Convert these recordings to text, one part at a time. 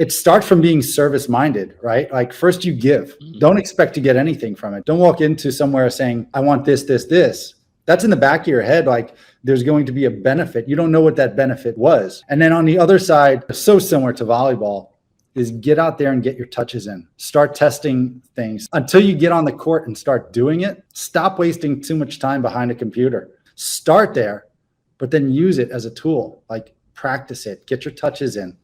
it starts from being service minded, right? Like first you give, don't expect to get anything from it. Don't walk into somewhere saying, I want this, this, this. That's in the back of your head. Like there's going to be a benefit. You don't know what that benefit was. And then on the other side, so similar to volleyball, is get out there and get your touches in. Start testing things until you get on the court and start doing it. Stop wasting too much time behind a computer. Start there, but then use it as a tool. Like practice it, get your touches in.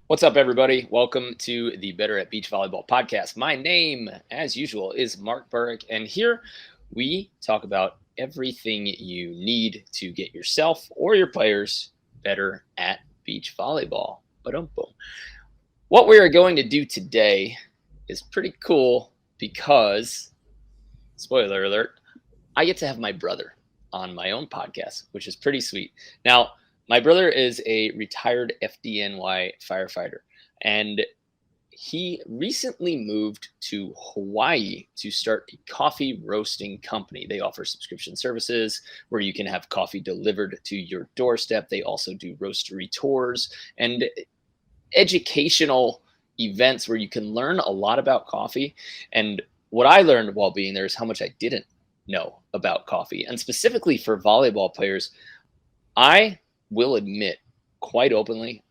What's up, everybody? Welcome to the Better at Beach Volleyball podcast. My name, as usual, is Mark Burik, and here we talk about everything you need to get yourself or your players better at beach volleyball. Ba-dum-boom. What we are going to do today is pretty cool because, spoiler alert, I get to have my brother on my own podcast, which is pretty sweet. Now, my brother is a retired FDNY firefighter, and he recently moved to Hawaii to start a coffee roasting company. They offer subscription services where you can have coffee delivered to your doorstep. They also do roastery tours and educational events where you can learn a lot about coffee. And what I learned while being there is how much I didn't know about coffee. And specifically for volleyball players, I will admit quite openly,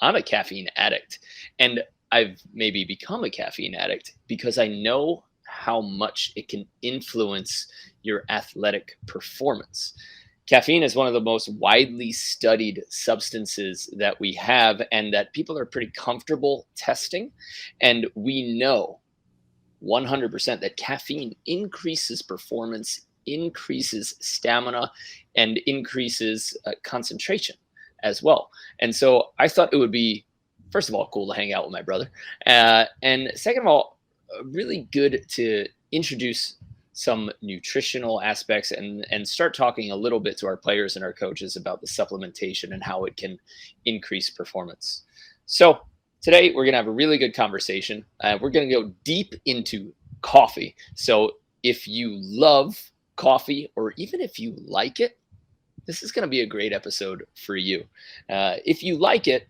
I'm a caffeine addict. And I've maybe become a caffeine addict because I know how much it can influence your athletic performance. Caffeine is one of the most widely studied substances that we have and that people are pretty comfortable testing. And we know 100% that caffeine increases performance, increases stamina, and increases concentration as well. And so I thought it would be, first of all, cool to hang out with my brother. And second of all, really good to introduce some nutritional aspects and start talking a little bit to our players and our coaches about the supplementation and how it can increase performance. So today we're going to have a really good conversation. We're going to go deep into coffee. So if you love coffee, or even if you like it, this is going to be a great episode for you. If you like it,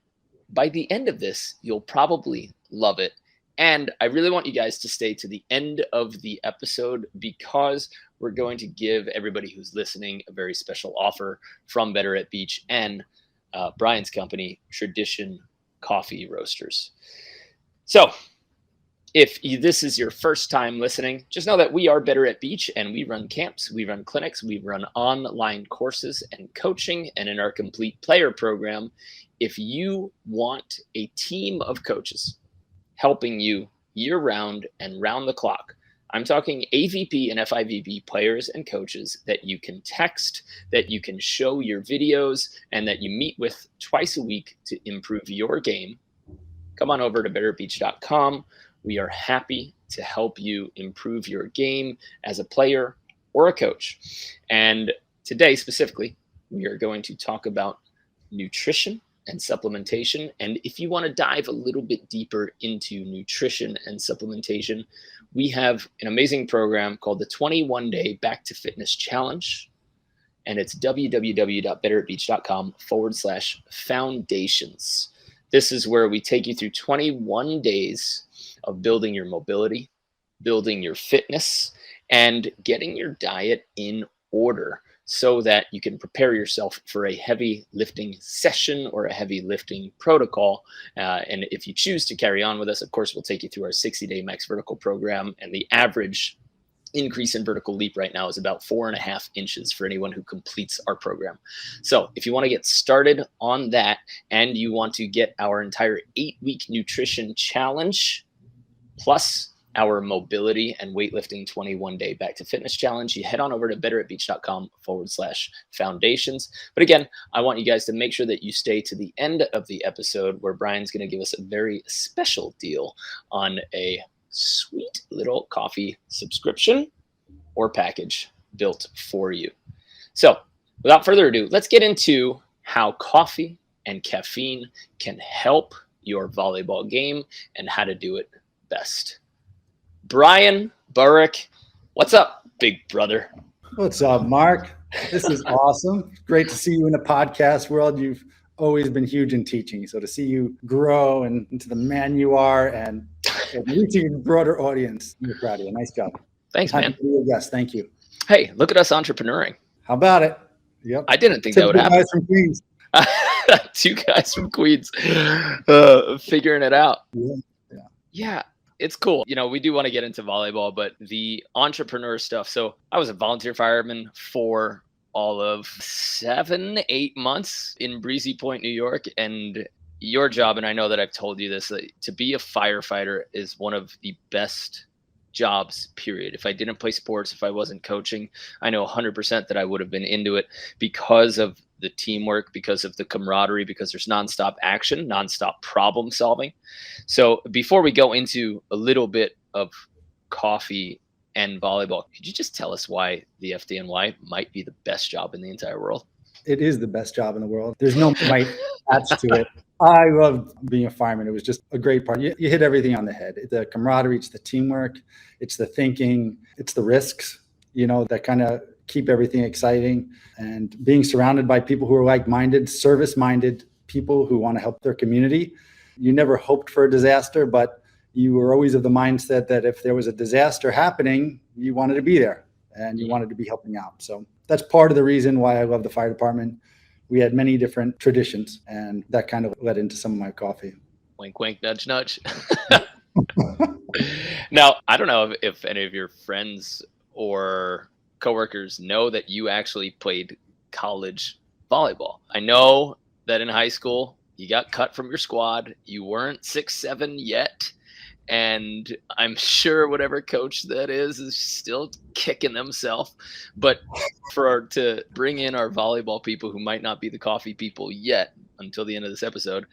by the end of this, you'll probably love it. And I really want you guys to stay to the end of the episode because we're going to give everybody who's listening a very special offer from Better at Beach and Brian's company, Tradition Coffee Roasters. So if this is your first time listening, just know that we are Better at Beach and we run camps, we run clinics, we run online courses and coaching. And in our complete player program, if you want a team of coaches helping you year round and round the clock, I'm talking AVP and FIVB players and coaches that you can text, that you can show your videos, and that you meet with twice a week to improve your game, come on over to betteratbeach.com. We are happy to help you improve your game as a player or a coach. And today specifically, we are going to talk about nutrition and supplementation. And if you want to dive a little bit deeper into nutrition and supplementation, we have an amazing program called the 21-Day Back to Fitness Challenge. And it's www.betteratbeach.com/foundations. This is where we take you through 21 days of building your mobility, building your fitness, and getting your diet in order so that you can prepare yourself for a heavy lifting session or a heavy lifting protocol. And if you choose to carry on with us, of course, we'll take you through our 60-day max vertical program. And the average increase in vertical leap right now is about 4.5 inches for anyone who completes our program. So if you want to get started on that and you want to get our entire 8-week nutrition challenge, plus our mobility and weightlifting 21-day back to fitness challenge, you head on over to betteratbeach.com/foundations. But again, I want you guys to make sure that you stay to the end of the episode where Brian's going to give us a very special deal on a sweet little coffee subscription or package built for you. So without further ado, let's get into how coffee and caffeine can help your volleyball game and how to do it best. Brian Burik, what's up, big brother? What's up, Mark? This is awesome. Great to see you in the podcast world. You've always been huge in teaching. So to see you grow and into the man you are and reaching a broader audience, I'm proud of you. Nice job. Thanks, Happy man. to be your guest. Thank you. Hey, look at us entrepreneuring. How about it? Yep. I didn't think that would happen. Guys from Queens. 2 guys from Queens figuring it out. Yeah, it's cool. We do want to get into volleyball, but the entrepreneur stuff. So I was a volunteer fireman for all of 7-8 months in Breezy Point, New York. And your job, and I know that I've told you this, to be a firefighter is one of the best jobs, period. If I didn't play sports, if I wasn't coaching, I know 100% that I would have been into it because of the teamwork, because of the camaraderie, because there's nonstop action, nonstop problem solving. So before we go into a little bit of coffee and volleyball, could you just tell us why the FDNY might be the best job in the entire world? It is the best job in the world. There's no might attached to it. I loved being a fireman. It was just a great part. You hit everything on the head. The camaraderie, it's the teamwork, it's the thinking, it's the risks, that kind of keep everything exciting. And being surrounded by people who are like-minded, service-minded people who want to help their community. You never hoped for a disaster, but you were always of the mindset that if there was a disaster happening, you wanted to be there and you wanted to be helping out. So that's part of the reason why I love the fire department. We had many different traditions, and that kind of led into some of my coffee. Wink, wink, nudge, nudge. Now, I don't know if any of your friends or coworkers know that you actually played college volleyball. I know that in high school, you got cut from your squad. You weren't 6'7" yet. And I'm sure whatever coach that is still kicking themselves. But to bring in our volleyball people who might not be the coffee people yet until the end of this episode,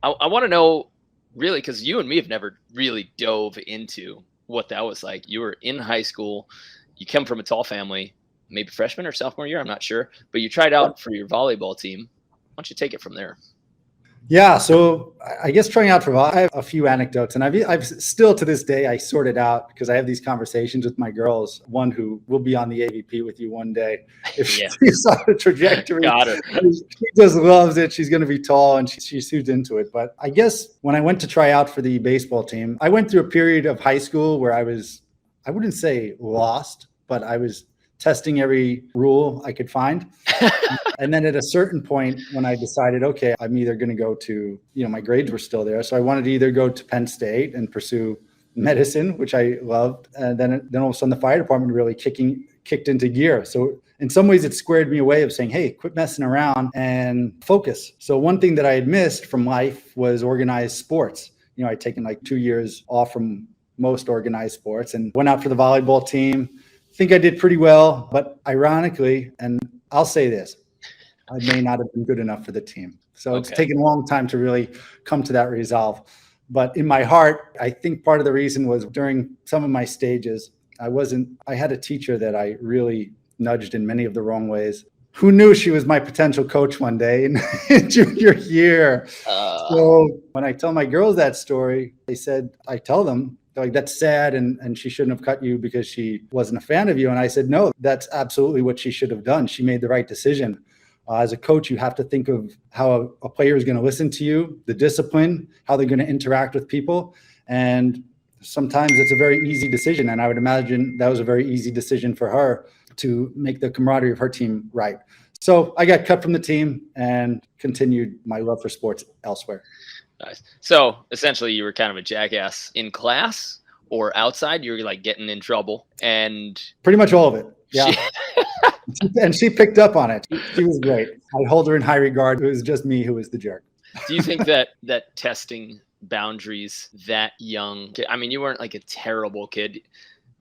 I want to know, really, because you and me have never really dove into what that was like. You were in high school. You come from a tall family, maybe freshman or sophomore year, I'm not sure. But you tried out for your volleyball team. Why don't you take it from there? Yeah, so I guess trying out for volleyball, I have a few anecdotes, and I've still to this day, I sort it out because I have these conversations with my girls, one who will be on the AVP with you one day. If she saw the trajectory, Got her. She just loves it. She's going to be tall, and she's huge into it. But I guess when I went to try out for the baseball team, I went through a period of high school where I wouldn't say lost, but I was testing every rule I could find. And then at a certain point when I decided, okay, I'm either going to go to, my grades were still there. So I wanted to either go to Penn State and pursue medicine, which I loved. And then all of a sudden the fire department really kicked into gear. So in some ways it squared me away of saying, hey, quit messing around and focus. So one thing that I had missed from life was organized sports. I'd taken like 2 years off from most organized sports and went out for the volleyball team. I think I did pretty well, but ironically, and I'll say this, I may not have been good enough for the team. So It's taken a long time to really come to that resolve. But in my heart, I think part of the reason was during some of my stages, I had a teacher that I really nudged in many of the wrong ways. Who knew she was my potential coach one day in junior year? So when I tell my girls that story, I tell them, like, that's sad and she shouldn't have cut you because she wasn't a fan of you. And I said, no, that's absolutely what she should have done. She made the right decision. As a coach, you have to think of how a player is going to listen to you, the discipline, how they're going to interact with people. And sometimes it's a very easy decision. And I would imagine that was a very easy decision for her to make the camaraderie of her team right. So I got cut from the team and continued my love for sports elsewhere. Nice. So essentially you were kind of a jackass in class or outside. You were like getting in trouble and pretty much all of it. Yeah. And she picked up on it. She was great. I hold her in high regard. It was just me who was the jerk. Do you think that testing boundaries that young, I mean, you weren't like a terrible kid.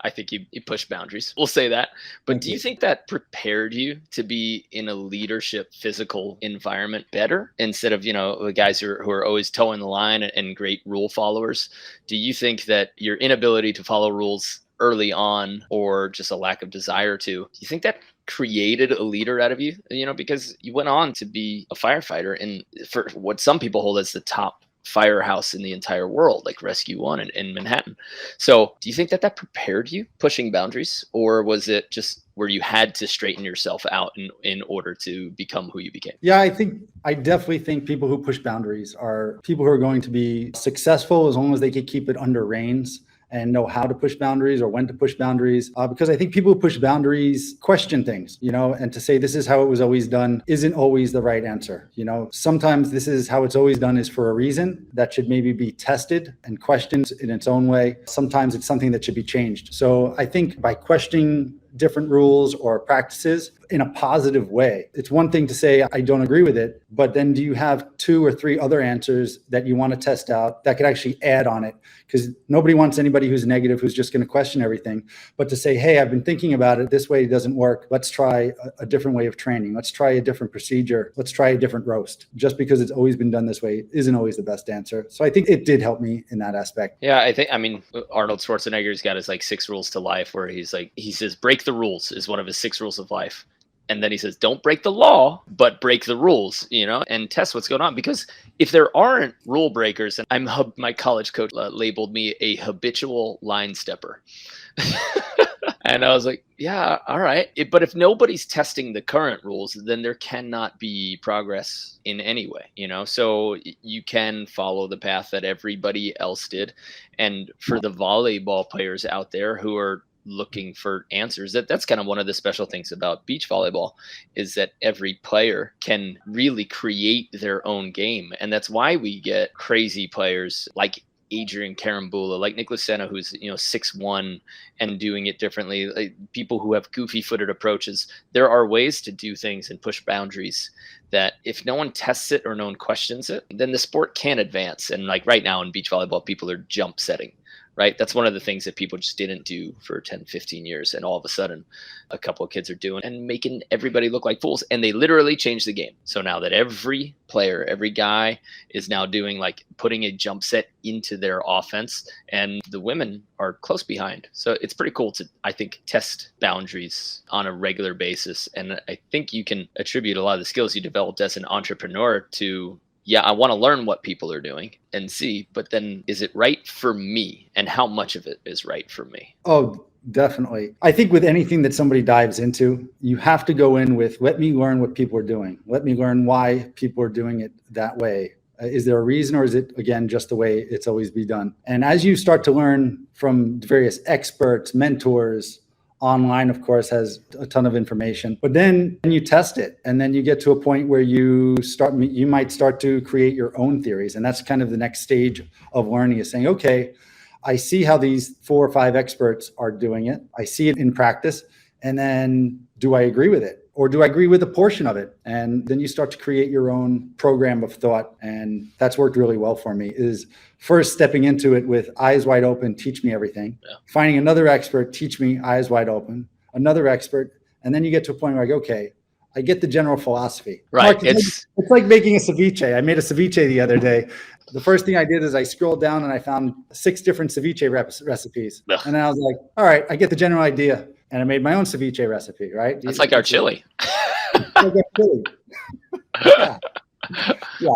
I think you pushed boundaries. We'll say that. But do you think that prepared you to be in a leadership, physical environment better instead of, the guys who are always towing the line and great rule followers? Do you think that your inability to follow rules early on or just a lack of desire to, do you think that created a leader out of you? Because you went on to be a firefighter and for what some people hold as the top firehouse in the entire world, like Rescue One in Manhattan. So do you think that prepared you pushing boundaries, or was it just where you had to straighten yourself out in order to become who you became? Yeah, I definitely think people who push boundaries are people who are going to be successful as long as they can keep it under reins and know how to push boundaries or when to push boundaries. Because I think people who push boundaries question things, and to say this is how it was always done isn't always the right answer. Sometimes this is how it's always done is for a reason that should maybe be tested and questioned in its own way. Sometimes it's something that should be changed. So I think by questioning different rules or practices in a positive way. It's one thing to say, I don't agree with it, but then do you have 2 or 3 other answers that you want to test out that could actually add on it? Because nobody wants anybody who's negative, who's just going to question everything, but to say, hey, I've been thinking about it. This way doesn't work. Let's try a different way of training. Let's try a different procedure. Let's try a different roast. Just because it's always been done this way isn't always the best answer. So I think it did help me in that aspect. Yeah, Arnold Schwarzenegger's got his 6 rules to life, where he says, break the rules is one of his 6 rules of life. And then he says, don't break the law, but break the rules, and test what's going on. Because if there aren't rule breakers, and my college coach labeled me a habitual line stepper. And I was like, yeah, all right. But if nobody's testing the current rules, then there cannot be progress in any way, So you can follow the path that everybody else did. And for the volleyball players out there who are looking for answers, that's kind of one of the special things about beach volleyball, is that every player can really create their own game. And that's why we get crazy players like Adrian Karambula, like Nicholas Senna, who's 6'1" and doing it differently, like people who have goofy footed approaches. There are ways to do things and push boundaries that if no one tests it or no one questions it, then the sport can't advance. And like right now in beach volleyball, people are jump setting. Right? That's one of the things that people just didn't do for 10, 15 years. And all of a sudden, a couple of kids are doing and making everybody look like fools. And they literally changed the game. So now that every player, every guy is now doing putting a jump set into their offense, and the women are close behind. So it's pretty cool to, I think, test boundaries on a regular basis. And I think you can attribute a lot of the skills you developed as an entrepreneur to, yeah, I want to learn what people are doing and see, but then is it right for me? And how much of it is right for me? Oh, definitely. I think with anything that somebody dives into, you have to go in with, let me learn what people are doing. Let me learn why people are doing it that way. Is there a reason, or is it, again, just the way it's always been done? And as you start to learn from various experts, mentors, online, of course, has a ton of information, but then you test it, and then you get to a point where you might start to create your own theories. And that's kind of the next stage of learning, is saying, okay, I see how these 4 or 5 experts are doing it. I see it in practice. And then do I agree with it? Or do I agree with a portion of it? And then you start to create your own program of thought. And that's worked really well for me, is first stepping into it with eyes wide open, teach me everything. Yeah. Finding another expert, teach me, eyes wide open, another expert. And then you get to a point where okay, I get the general philosophy. Right. Mark, it's like making a ceviche. I made a ceviche the other day. The first thing I did is I scrolled down and I found 6 different ceviche recipes. Ugh. And then I was like, all right, I get the general idea. And I made my own ceviche recipe, right? That's like our chili. Like our chili. Yeah. Yeah.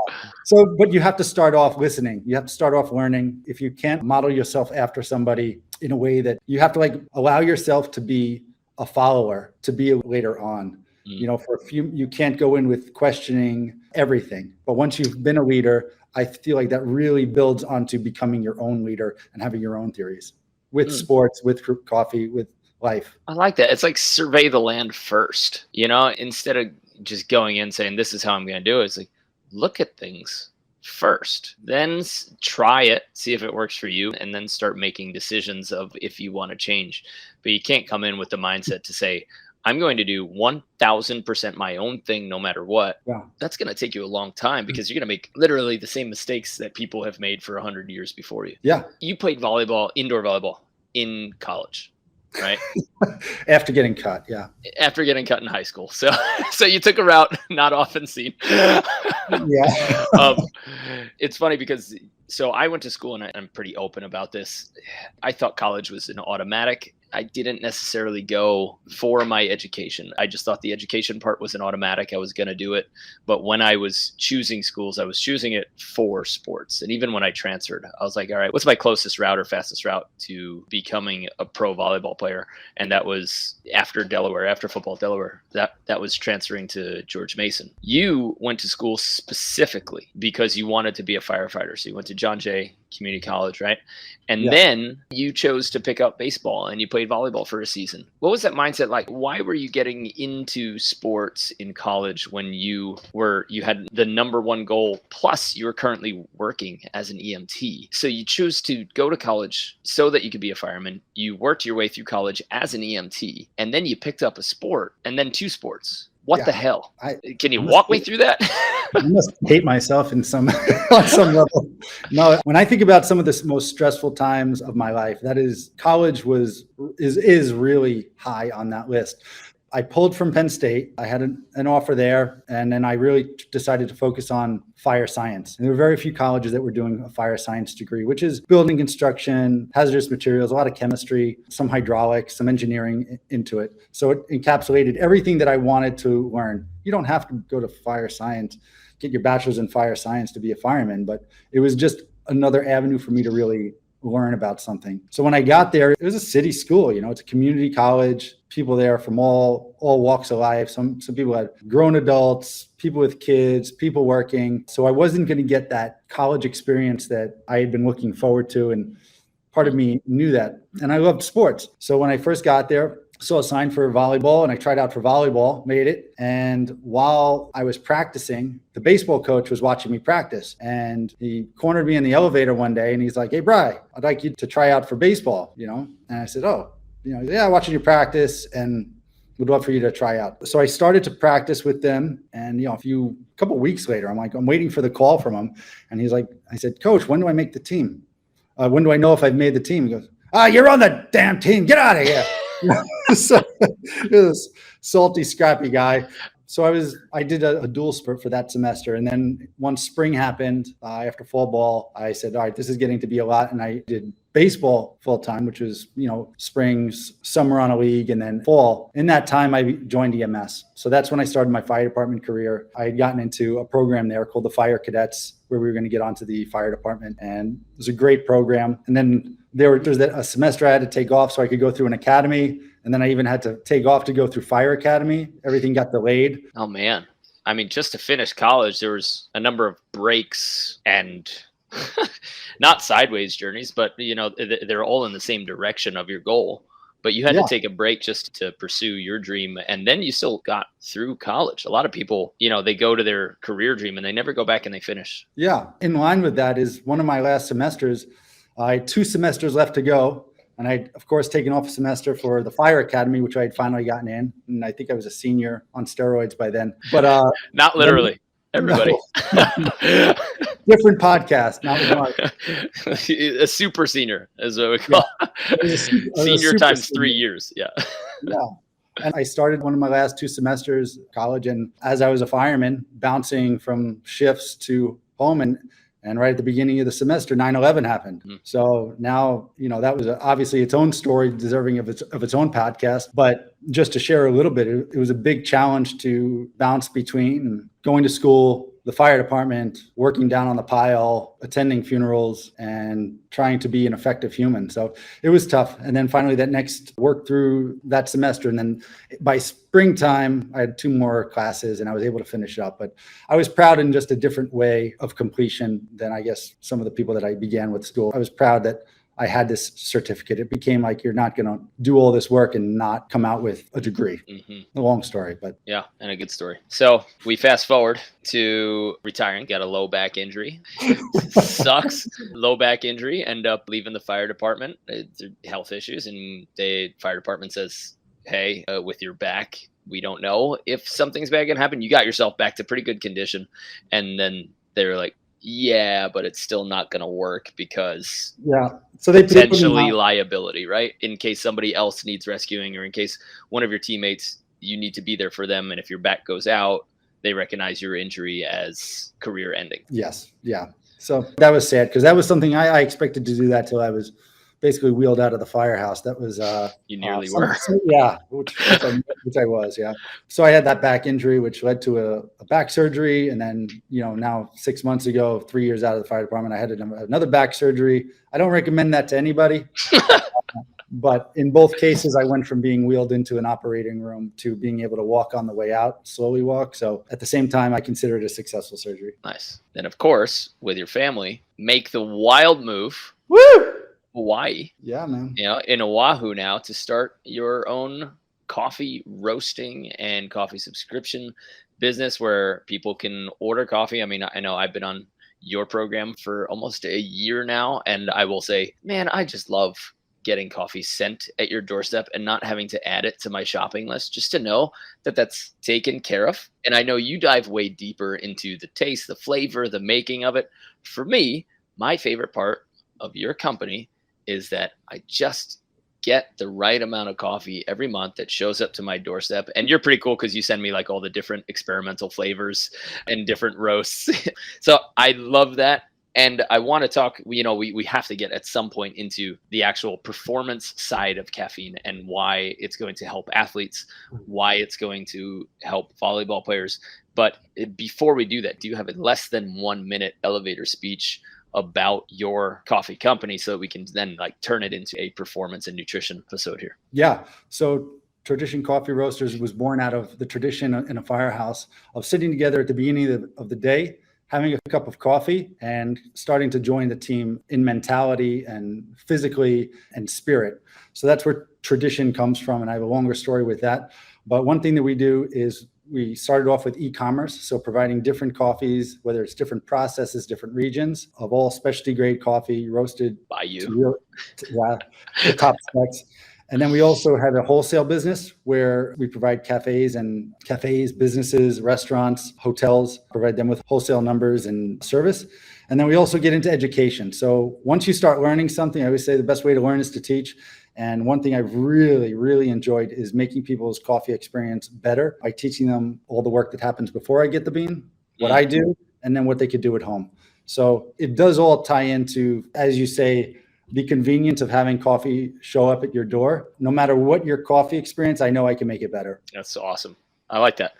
So, but you have to start off listening. You have to start off learning. If you can't model yourself after somebody in a way that you have to allow yourself to be a follower, to be later on. For a few, you can't go in with questioning everything. But once you've been a leader, I feel like that really builds onto becoming your own leader and having your own theories with sports, with coffee, with life. I like that. It's like survey the land first, instead of just going in saying, this is how I'm going to do it. It's like, look at things first, then try it, see if it works for you, and then start making decisions of if you want to change. But you can't come in with the mindset to say, I'm going to do 1000% my own thing no matter what. Yeah. That's going to take you a long time, because you're going to make literally the same mistakes that people have made for 100 years before you. Yeah. You played volleyball, indoor volleyball, in college. Right. After getting cut. Yeah. After getting cut in high school. So you took a route not often seen. Yeah. It's funny because, I went to school, and I'm pretty open about this. I thought college was an automatic. I didn't necessarily go for my education. I just thought the education part was an automatic. I was going to do it. But when I was choosing schools, I was choosing it for sports. And even when I transferred, I was like, all right, what's my closest route or fastest route to becoming a pro volleyball player? And that was after Delaware, after football, Delaware. That was transferring to George Mason. You went to school specifically because you wanted to be a firefighter. So you went to John Jay Community College, right? And then you chose to pick up baseball and you played volleyball for a season. What was that mindset like? Why were you getting into sports in college when you had the number one goal, plus you were currently working as an EMT? So you choose to go to college so that you could be a fireman. You worked your way through college as an EMT, and then you picked up a sport and then two sports. What the hell? Can you walk me through that? I must hate myself on some level. No, when I think about some of the most stressful times of my life, that is, college is really high on that list. I pulled from Penn State. I had an offer there, and then I really decided to focus on fire science. And there were very few colleges that were doing a fire science degree, which is building construction, hazardous materials, a lot of chemistry, some hydraulics, some engineering into it. So it encapsulated everything that I wanted to learn. You don't have to go to fire science, get your bachelor's in fire science to be a fireman, but it was just another avenue for me to really learn about something. So when I got there, it was a city school, it's a community college, people there from all walks of life. Some people had grown adults, people with kids, people working. So I wasn't going to get that college experience that I had been looking forward to. And part of me knew that. And I loved sports. So when I first got there, saw a sign for volleyball and I tried out for volleyball, made it. And while I was practicing, the baseball coach was watching me practice, and he cornered me in the elevator one day and he's like, "Hey, Brian, I'd like you to try out for baseball, And I said, "Oh, yeah, watching you practice and would love for you to try out." So I started to practice with them. And, a couple of weeks later, I'm waiting for the call from him. And he's like, I said, "Coach, when do I make the team? When do I know if I've made the team?" He goes, "You're on the damn team. Get out of here." So this salty, scrappy guy. So I did a dual spurt for that semester. And then once spring happened, after fall ball, I said, all right, this is getting to be a lot. And I did baseball full time, which was, springs, summer on a league, and then fall. In that time, I joined EMS. So that's when I started my fire department career. I had gotten into a program there called the Fire Cadets, where we were going to get onto the fire department. And it was a great program. And then there's a semester I had to take off so I could go through an academy. And then I even had to take off to go through fire academy. Everything got delayed. Oh, man. I mean, just to finish college, there was a number of breaks and not sideways journeys, but, they're all in the same direction of your goal. But you had to take a break just to pursue your dream. And then you still got through college. A lot of people, they go to their career dream and they never go back and they finish. Yeah. In line with that is one of my last semesters. I had 2 semesters left to go. And I'd, of course, taken off a semester for the fire academy, which I had finally gotten in. And I think I was a senior on steroids by then. But not literally. Everybody. No. Different podcast. Not a super senior, as what we call senior times 3 years. Yeah. Yeah. And I started one of my last 2 semesters of college. And as I was a fireman, bouncing from shifts to home, and right at the beginning of the semester, 9/11 happened. Mm-hmm. So now, that was obviously its own story, deserving of its own podcast. But just to share a little bit, it was a big challenge to bounce between going to school, the fire department, working down on the pile, attending funerals, and trying to be an effective human. So it was tough. And then finally worked through that semester. And then by springtime, I had 2 more classes and I was able to finish up. But I was proud in just a different way of completion than I guess some of the people that I began with school. I was proud that I had this certificate. It became like, you're not going to do all this work and not come out with a degree. Mm-hmm. A long story, but yeah, and a good story. So we fast forward to retiring, got a low back injury. Sucks. Low back injury, end up leaving the fire department, health issues. And the fire department says, hey, with your back, we don't know if something's bad going to happen. You got yourself back to pretty good condition. And then they're like, yeah, but it's still not going to work because so they potentially liability, right? In case somebody else needs rescuing, or in case one of your teammates, you need to be there for them. And if your back goes out, they recognize your injury as career ending. Yes. Yeah. So that was sad because that was something I expected to do that till I was basically wheeled out of the firehouse. That was You nearly were. Yeah, which I was, yeah. So I had that back injury, which led to a back surgery, and then now 6 months ago, 3 years out of the fire department, I had another back surgery. I don't recommend that to anybody. But in both cases, I went from being wheeled into an operating room to being able to walk on the way out, slowly walk. So at the same time, I consider it a successful surgery. Nice. Then, of course, with your family, make the wild move. Woo! Hawaii. Yeah, man. In Oahu now to start your own coffee roasting and coffee subscription business where people can order coffee. I mean, I know I've been on your program for almost a year now, and I will say, man, I just love getting coffee sent at your doorstep and not having to add it to my shopping list, just to know that that's taken care of. And I know you dive way deeper into the taste, the flavor, the making of it. For me, my favorite part of your company is that I just get the right amount of coffee every month that shows up to my doorstep. And you're pretty cool because you send me like all the different experimental flavors and different roasts. So I love that. And I want to talk, we have to get at some point into the actual performance side of caffeine and why it's going to help athletes, why it's going to help volleyball players. But before we do that, do you have a less than 1 minute elevator speech about your coffee company so that we can then turn it into a performance and nutrition episode here? Yeah. So Tradition Coffee Roasters was born out of the tradition in a firehouse of sitting together at the beginning of the day, having a cup of coffee and starting to join the team in mentality and physically and spirit. So that's where tradition comes from. And I have a longer story with that. But one thing that we do is we started off with e-commerce. So providing different coffees, whether it's different processes, different regions of all specialty grade coffee roasted by you. To top specs. And then we also have a wholesale business where we provide cafes, businesses, restaurants, hotels, provide them with wholesale numbers and service. And then we also get into education. So once you start learning something, I always say the best way to learn is to teach. And one thing I've really, really enjoyed is making people's coffee experience better by teaching them all the work that happens before I get the bean, what I do, and then what they could do at home. So it does all tie into, as you say, the convenience of having coffee show up at your door. No matter what your coffee experience, I know I can make it better. That's awesome. I like that.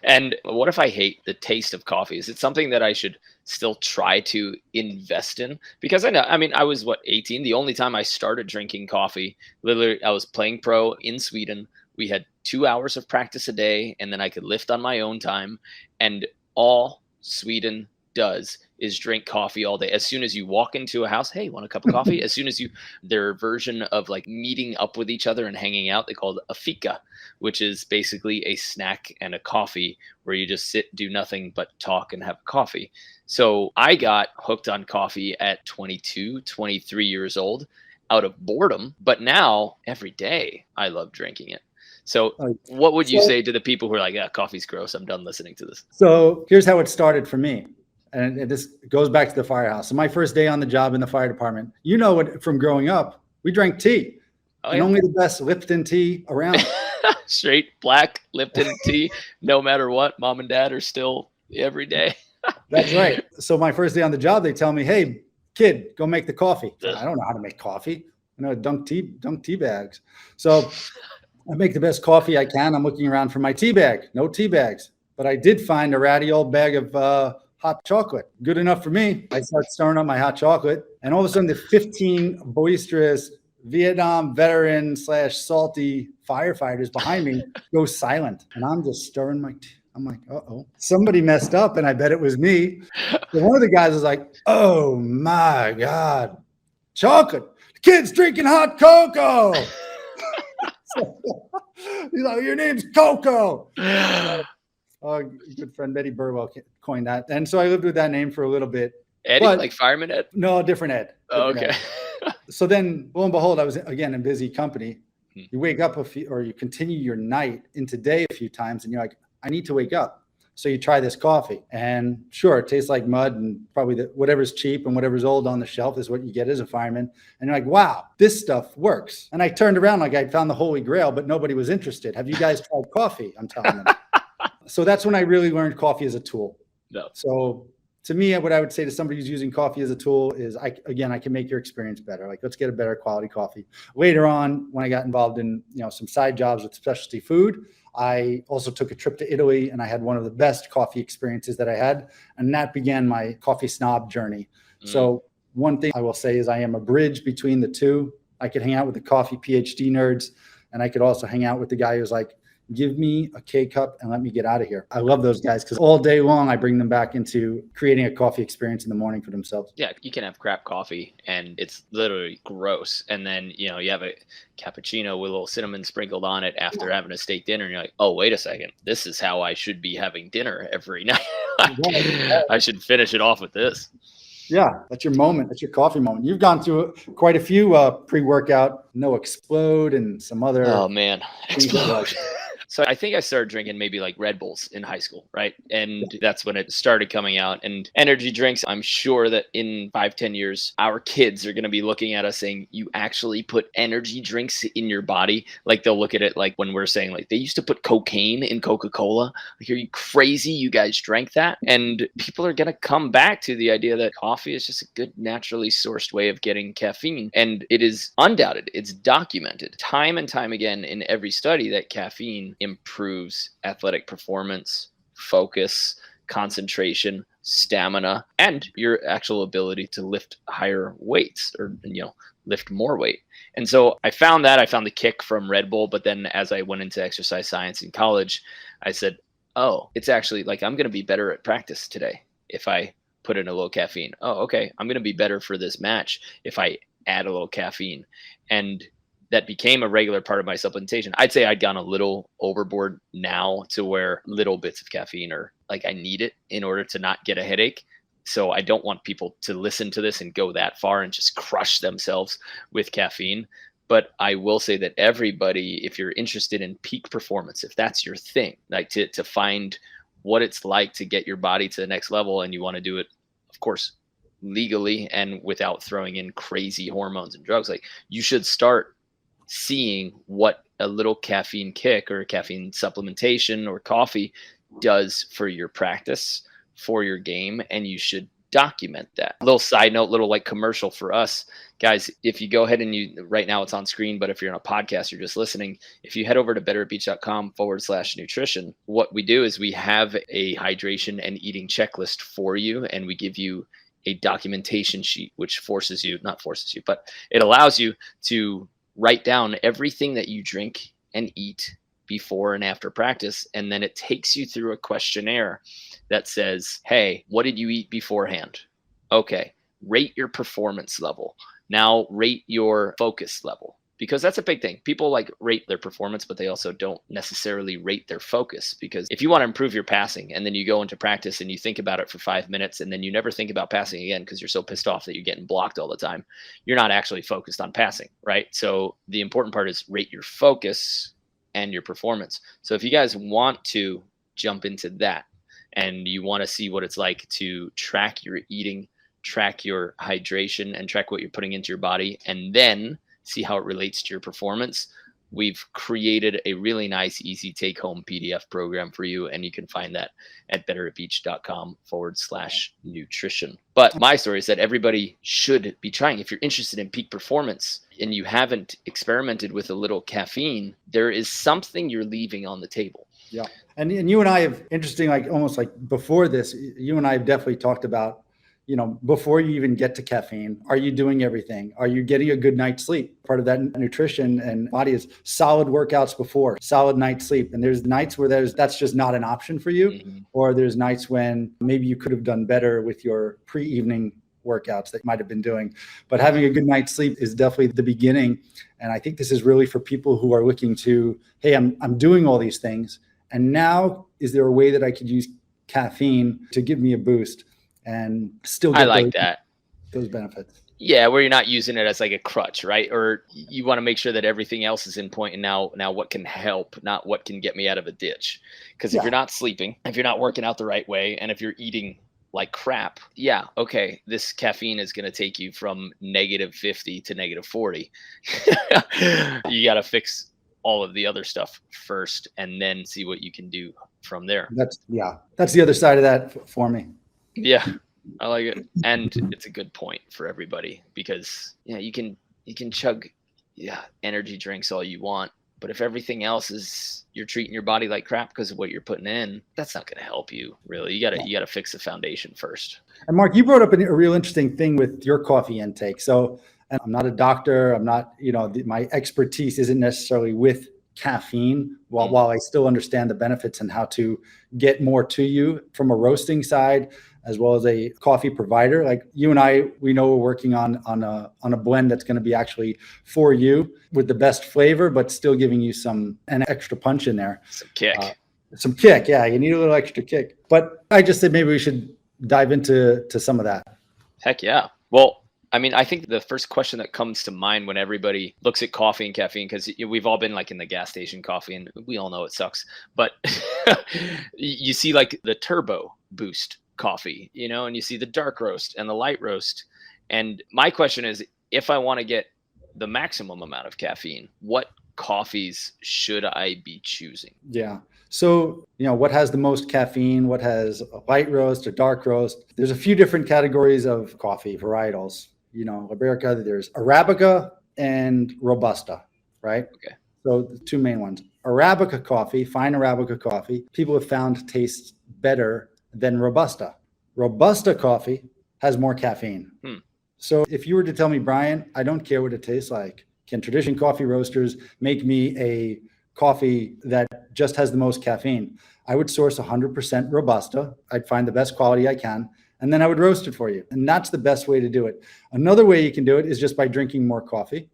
And what if I hate the taste of coffee? Is it something that I should still try to invest in? Because I was 18. The only time I started drinking coffee, literally I was playing pro in Sweden. We had 2 hours of practice a day, and then I could lift on my own time. And all Sweden does is drink coffee all day. As soon as you walk into a house, hey, want a cup of coffee? As soon as their version of meeting up with each other and hanging out, they call it a fika, which is basically a snack and a coffee where you just sit, do nothing but talk and have coffee. So I got hooked on coffee at 22, 23 years old out of boredom, but now every day I love drinking it. So what would you say to the people who are like, yeah, coffee's gross, I'm done listening to this? So here's how it started for me. And this goes back to the firehouse. So my first day on the job in the fire department, from growing up, we drank tea. Only the best Lipton tea around. Straight black Lipton tea, no matter what. Mom and dad are still every day. That's right. So my first day on the job, they tell me, hey, kid, go make the coffee. I don't know how to make coffee. Dunk tea bags. So I make the best coffee I can. I'm looking around for my tea bag. No tea bags. But I did find a ratty old bag of hot chocolate. Good enough for me. I start stirring up my hot chocolate. And all of a sudden, the 15 boisterous Vietnam veteran / salty firefighters behind me go silent. And I'm just stirring my tea. I'm like, uh-oh, somebody messed up, and I bet it was me. So one of the guys was like, oh my God, chocolate. The kid's drinking hot cocoa. He's like, your name's Coco. Good friend Betty Burwell coined that. And so I lived with that name for a little bit. Eddie, like Fireman Ed? No, different Ed. Okay. Ed. So then, lo and behold, I was again in busy company. You wake up or you continue your night into day a few times, and you're like, I need to wake up. So you try this coffee, and sure, it tastes like mud, and probably whatever's cheap and whatever's old on the shelf is what you get as a fireman. And you're like, wow, this stuff works. And I turned around like I found the Holy Grail, but nobody was interested. Have you guys tried coffee? I'm telling them. So that's when I really learned coffee as a tool. No. So to me, what I would say to somebody who's using coffee as a tool is, I can make your experience better. Like, let's get a better quality coffee. Later on, when I got involved in, some side jobs with specialty food, I also took a trip to Italy, and I had one of the best coffee experiences that I had. And that began my coffee snob journey. So one thing I will say is I am a bridge between the two. I could hang out with the coffee PhD nerds, and I could also hang out with the guy who's like, give me a K-cup and let me get out of here. I love those guys because all day long I bring them back into creating a coffee experience in the morning for themselves. Yeah, you can have crap coffee and it's literally gross. And then, you have a cappuccino with a little cinnamon sprinkled on it after having a steak dinner. And you're like, oh, wait a second. This is how I should be having dinner every night. I should finish it off with this. Yeah, that's your moment. That's your coffee moment. You've gone through quite a few pre-workout, no Explode and some other. Oh, man. Explode. So I think I started drinking maybe like Red Bulls in high school, right? And that's when it started coming out. And energy drinks, I'm sure that in 5-10 years, our kids are going to be looking at us saying, you actually put energy drinks in your body? Like, they'll look at it like when we're saying, like, they used to put cocaine in Coca-Cola. Like, are you crazy? You guys drank that? And people are going to come back to the idea that coffee is just a good, naturally sourced way of getting caffeine. And it is undoubted. It's documented time and time again in every study that caffeine improves athletic performance, focus, concentration, stamina, and your actual ability to lift higher weights or, lift more weight. And so I found the kick from Red Bull. But then as I went into exercise science in college, I said, oh, it's actually like, I'm going to be better at practice today if I put in a little caffeine. Oh, okay. I'm going to be better for this match if I add a little caffeine. And that became a regular part of my supplementation. I'd say I'd gone a little overboard now to where little bits of caffeine are like, I need it in order to not get a headache. So I don't want people to listen to this and go that far and just crush themselves with caffeine. But I will say that everybody, if you're interested in peak performance, if that's your thing, like to find what it's like to get your body to the next level, and you want to do it, of course, legally and without throwing in crazy hormones and drugs, like, you should start seeing what a little caffeine kick or caffeine supplementation or coffee does for your practice, for your game, and you should document that. A little side note, little like commercial for us guys. If you go ahead and right now it's on screen, but if you're on a podcast, you're just listening. If you head over to betteratbeach.com/nutrition, what we do is we have a hydration and eating checklist for you, and we give you a documentation sheet, which but it allows you to write down everything that you drink and eat before and after practice. And then it takes you through a questionnaire that says, hey, what did you eat beforehand? Okay, rate your performance level. Now rate your focus level, because that's a big thing. People like rate their performance, but they also don't necessarily rate their focus. Because if you want to improve your passing and then you go into practice and you think about it for 5 minutes and then you never think about passing again because you're so pissed off that you're getting blocked all the time, you're not actually focused on passing, right? So the important part is rate your focus and your performance. So if you guys want to jump into that and you want to see what it's like to track your eating, track your hydration, and track what you're putting into your body, and then see how it relates to your performance, we've created a really nice, easy take-home PDF program for you, and you can find that at betteratbeach.com/nutrition. But my story is that everybody should be trying. If you're interested in peak performance and you haven't experimented with a little caffeine, there is something you're leaving on the table. Yeah. And you and I have, interesting, like almost like before this, you and I have definitely talked about, before you even get to caffeine, are you doing everything? Are you getting a good night's sleep? Part of that nutrition and body is solid workouts before, solid night's sleep. And there's nights where that's just not an option for you. Mm-hmm. Or there's nights when maybe you could have done better with your pre-evening workouts that you might have been doing. But having a good night's sleep is definitely the beginning. And I think this is really for people who are looking to, hey, I'm doing all these things. And now, is there a way that I could use caffeine to give me a boost and still get those benefits? Yeah, where you're not using it as like a crutch, right? Or you want to make sure that everything else is in point, and now what can help, not what can get me out of a ditch. Because if you're not sleeping, if you're not working out the right way, and if you're eating like crap, okay, this caffeine is going to take you from -50 to -40. You got to fix all of the other stuff first and then see what you can do from there. That's the other side of that for me. Yeah. I like it. And it's a good point for everybody because you can chug energy drinks all you want. But if everything else is you're treating your body like crap because of what you're putting in, that's not going to help you really. You gotta fix the foundation first. And Mark, you brought up a real interesting thing with your coffee intake. So, and I'm not a doctor. I'm not, my expertise isn't necessarily with caffeine. While I still understand the benefits and how to get more to you from a roasting side, as well as a coffee provider. Like you and I, we know we're working on a blend that's going to be actually for you with the best flavor, but still giving you an extra punch in there. Some kick. Yeah, you need a little extra kick. But I just said maybe we should dive into some of that. Heck yeah. Well, I mean, I think the first question that comes to mind when everybody looks at coffee and caffeine, because we've all been like in the gas station coffee and we all know it sucks, but you see like the turbo boost coffee, and you see the dark roast and the light roast. And my question is, if I want to get the maximum amount of caffeine, what coffees should I be choosing? Yeah. So, what has the most caffeine? What has a light roast or dark roast? There's a few different categories of coffee varietals. Liberica, there's Arabica and Robusta, right? Okay. So the two main ones. Arabica coffee, fine Arabica coffee, people have found tastes better than Robusta. Robusta coffee has more caffeine. So if you were to tell me, Brian, I don't care what it tastes like, can Tradition Coffee Roasters make me a coffee that just has the most caffeine? I would source 100% Robusta. I'd find the best quality I can, and then I would roast it for you. And that's the best way to do it. Another way you can do it is just by drinking more coffee.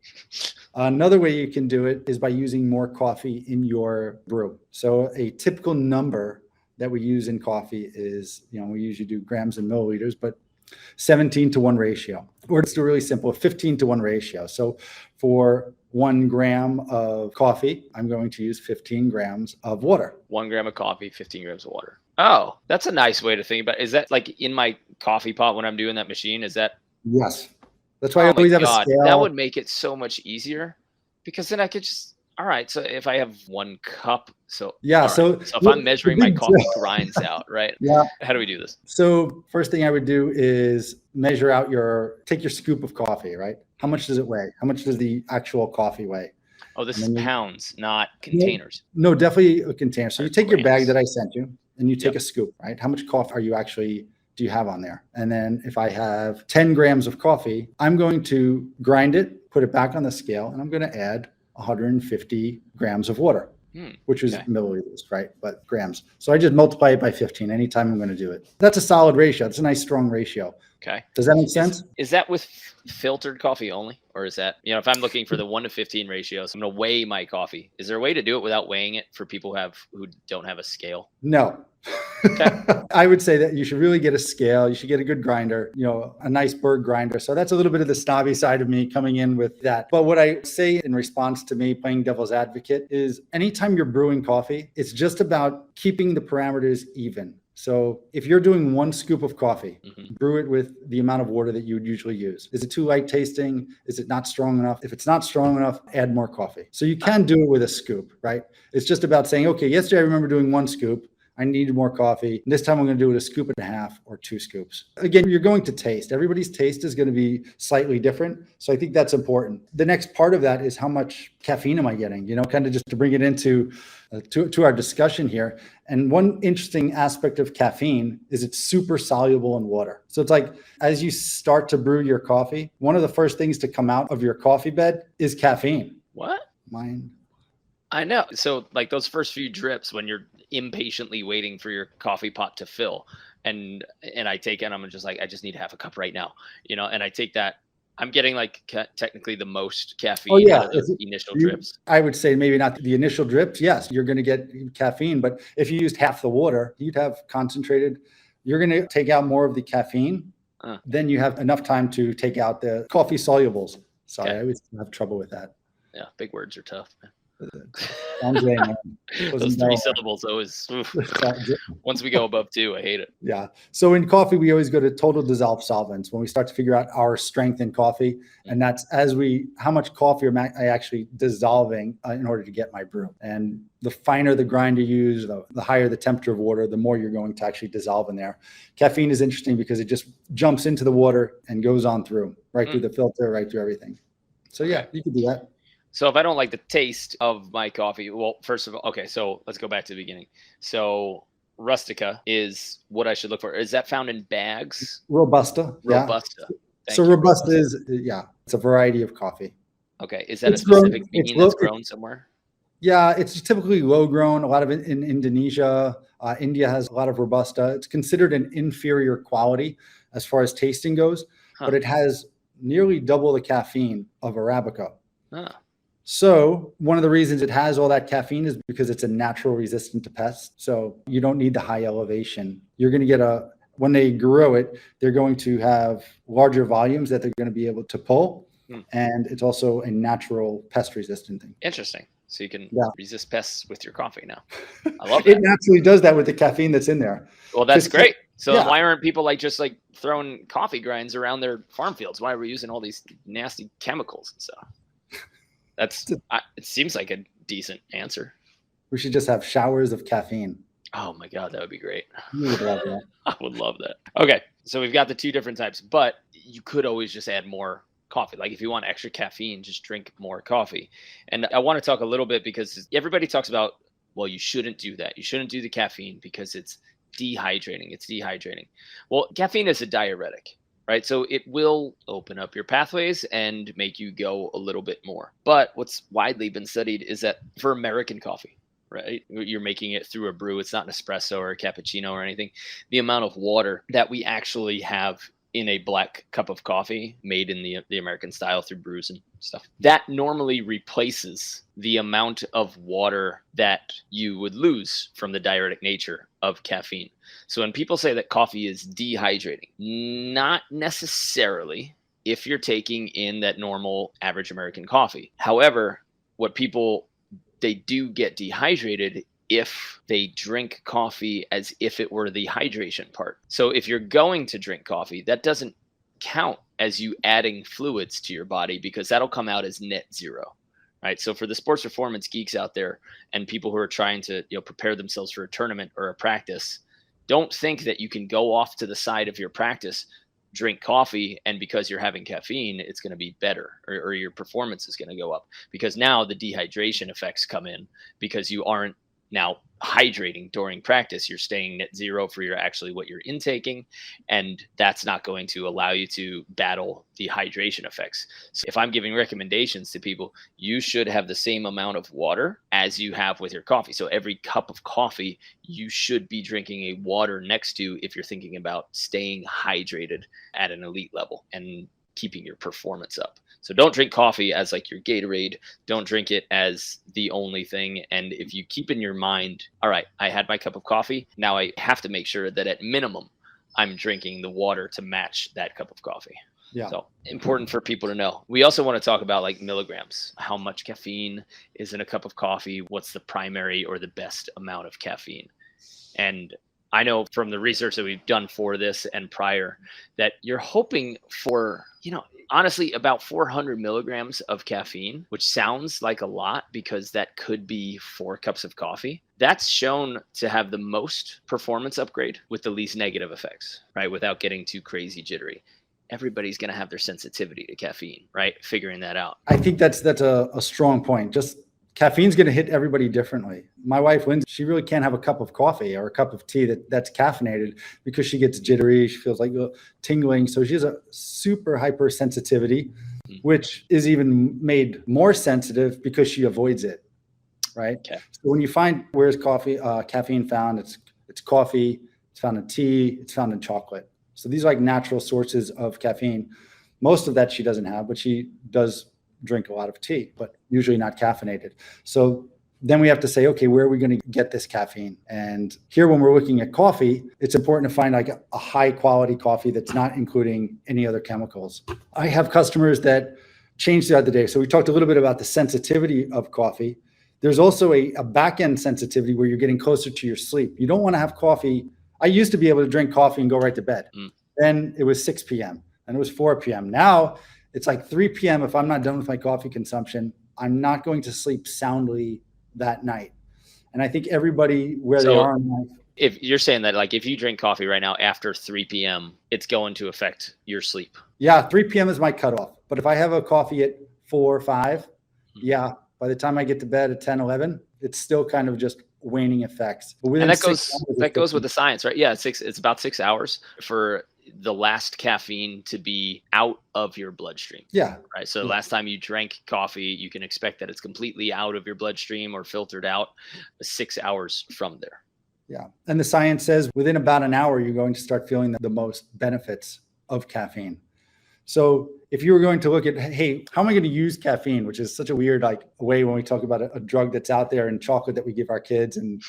Another way you can do it is by using more coffee in your brew. So a typical number that we use in coffee is, we usually do grams and milliliters, but 17-to-1 ratio, or it's really simple, 15-to-1 ratio. So for 1 gram of coffee, I'm going to use 15 grams of water. 1 gram of coffee, 15 grams of water. Oh, that's a nice way to think about it. Is that like in my coffee pot when I'm doing that machine? Is that? Yes. That's why I always have a scale. That would make it so much easier because then I could just, all right. So if I have 1 cup, so if I'm measuring my coffee grinds out, right? Yeah. How do we do this? So first thing I would do is measure out take your scoop of coffee, right? How much does it weigh? How much does the actual coffee weigh? Oh, this is pounds, not containers. No, definitely a container. So you take your bag that I sent you and you take a scoop, right? How much coffee do you have on there? And then if I have 10 grams of coffee, I'm going to grind it, put it back on the scale, and I'm going to add 150 grams of water, which is milliliters, right? But grams. So I just multiply it by 15 anytime I'm going to do it. That's a solid ratio. It's a nice strong ratio. Okay. Does that make sense? Is that with filtered coffee only? Or is that, if I'm looking for the 1 to 15 ratio, so I'm going to weigh my coffee. Is there a way to do it without weighing it for people who don't have a scale? No. Okay. I would say that you should really get a scale. You should get a good grinder, a nice Berg grinder. So that's a little bit of the snobby side of me coming in with that. But what I say in response to me playing devil's advocate is anytime you're brewing coffee, it's just about keeping the parameters even. So if you're doing 1 scoop of coffee, brew it with the amount of water that you would usually use. Is it too light tasting? Is it not strong enough? If it's not strong enough, add more coffee. So you can do it with a scoop, right? It's just about saying, okay, yesterday I remember doing 1 scoop. I needed more coffee. This time I'm going to do it a scoop and a half or 2 scoops. Again, you're going to taste. Everybody's taste is going to be slightly different. So I think that's important. The next part of that is how much caffeine am I getting? Kind of just to bring it into to our discussion here. And one interesting aspect of caffeine is it's super soluble in water. So it's like as you start to brew your coffee, one of the first things to come out of your coffee bed is caffeine. What? Mine. I know. So like those first few drips when you're impatiently waiting for your coffee pot to fill and I take it, I'm just like, I just need half a cup right now, and I take that. I'm getting like technically the most caffeine out of the initial drips. I would say maybe not the initial drips. Yes, you're going to get caffeine, but if you used half the water, you'd have concentrated. You're going to take out more of the caffeine. Then you have enough time to take out the coffee solubles. Sorry, I always have trouble with that. Yeah, big words are tough, man. Andre, man. Those three syllables always, once we go above 2, I hate it. Yeah. So in coffee, we always go to total dissolved solvents when we start to figure out our strength in coffee. And that's how much coffee am I actually dissolving in order to get my brew. And the finer the grind you use, the higher the temperature of water, the more you're going to actually dissolve in there. Caffeine is interesting because it just jumps into the water and goes on through, through the filter, right through everything. So yeah, you can do that. So if I don't like the taste of my coffee, well, first of all, okay, so let's go back to the beginning. So Rustica is what I should look for. Is that found in bags? Robusta. Robusta. Yeah. So Robusta is, it's a variety of coffee. Okay. Is that a specific bean that's grown somewhere? Yeah, it's typically low grown. A lot of it in Indonesia. India has a lot of Robusta. It's considered an inferior quality as far as tasting goes, but it has nearly double the caffeine of Arabica. So one of the reasons it has all that caffeine is because it's a natural resistant to pests. So you don't need the high elevation. You're going to get when they grow it, they're going to have larger volumes that they're going to be able to pull. And it's also a natural pest resistant thing. Interesting. So you can resist pests with your coffee now. I love that. It naturally does that with the caffeine that's in there. Well, that's great. So why aren't people just throwing coffee grinds around their farm fields? Why are we using all these nasty chemicals and stuff? It seems like a decent answer. We should just have showers of caffeine. Oh my God, that would be great. You would love that. I would love that. Okay, so we've got the 2 different types, but you could always just add more coffee. Like if you want extra caffeine, just drink more coffee. And I want to talk a little bit because everybody talks about, well, you shouldn't do that. You shouldn't do the caffeine because it's dehydrating. It's dehydrating. Well, caffeine is a diuretic. Right. So it will open up your pathways and make you go a little bit more. But what's widely been studied is that for American coffee, right, you're making it through a brew. It's not an espresso or a cappuccino or anything. The amount of water that we actually have in a black cup of coffee made in the American style through brews and stuff, that normally replaces the amount of water that you would lose from the diuretic nature of caffeine. So when people say that coffee is dehydrating, not necessarily if you're taking in that normal average American coffee. However, they do get dehydrated if they drink coffee as if it were the hydration part. So if you're going to drink coffee, that doesn't count as you adding fluids to your body because that'll come out as net zero, right? So for the sports performance geeks out there and people who are trying to prepare themselves for a tournament or a practice, don't think that you can go off to the side of your practice, drink coffee, and because you're having caffeine, it's going to be better or your performance is going to go up because now the dehydration effects come in because you aren't now hydrating during practice. You're staying net zero for what you're intaking, and that's not going to allow you to battle the hydration effects. So if I'm giving recommendations to people, you should have the same amount of water as you have with your coffee. So every cup of coffee, you should be drinking a water next to if you're thinking about staying hydrated at an elite level and keeping your performance up. So don't drink coffee as your Gatorade. Don't drink it as the only thing. And if you keep in your mind, all right, I had my cup of coffee. Now I have to make sure that at minimum, I'm drinking the water to match that cup of coffee. Yeah. So important for people to know. We also want to talk about milligrams, how much caffeine is in a cup of coffee. What's the primary or the best amount of caffeine? And I know from the research that we've done for this and prior that you're hoping for, honestly, about 400 milligrams of caffeine, which sounds like a lot because that could be 4 cups of coffee. That's shown to have the most performance upgrade with the least negative effects, right? Without getting too crazy jittery. Everybody's going to have their sensitivity to caffeine, right? Figuring that out. I think that's a strong point. Just caffeine's going to hit everybody differently. My wife, Lindsay, she really can't have a cup of coffee or a cup of tea that's caffeinated because she gets jittery. She feels like tingling. So she has a super hypersensitivity, which is even made more sensitive because she avoids it, right? Okay. So when you find where's caffeine found, it's coffee, it's found in tea, it's found in chocolate. So these are natural sources of caffeine. Most of that she doesn't have, but she does drink a lot of tea, but usually not caffeinated. So then we have to say, okay, where are we going to get this caffeine? And here, when we're looking at coffee, it's important to find a high quality coffee that's not including any other chemicals. I have customers that change throughout the day. So we talked a little bit about the sensitivity of coffee. There's also a back end sensitivity where you're getting closer to your sleep. You don't want to have coffee. I used to be able to drink coffee and go right to bed. Then it was 6 p.m. and it was 4 p.m. Now it's like 3 p.m. If I'm not done with my coffee consumption, I'm not going to sleep soundly that night. And I think everybody where they are in life. If you're saying that, like, if you drink coffee right now after 3 p.m., it's going to affect your sleep. Yeah, 3 p.m. is my cutoff. But if I have a coffee at 4 or 5, yeah, by the time I get to bed at 10, 11, it's still kind of just waning effects. And that goes with the science, right? Yeah, it's about 6 hours for the last caffeine to be out of your bloodstream. Yeah. Right. So the last time you drank coffee, you can expect that it's completely out of your bloodstream or filtered out 6 hours from there. Yeah. And the science says within about an hour, you're going to start feeling the most benefits of caffeine. So if you were going to look at, hey, how am I going to use caffeine, which is such a weird way when we talk about a drug that's out there and chocolate that we give our kids, and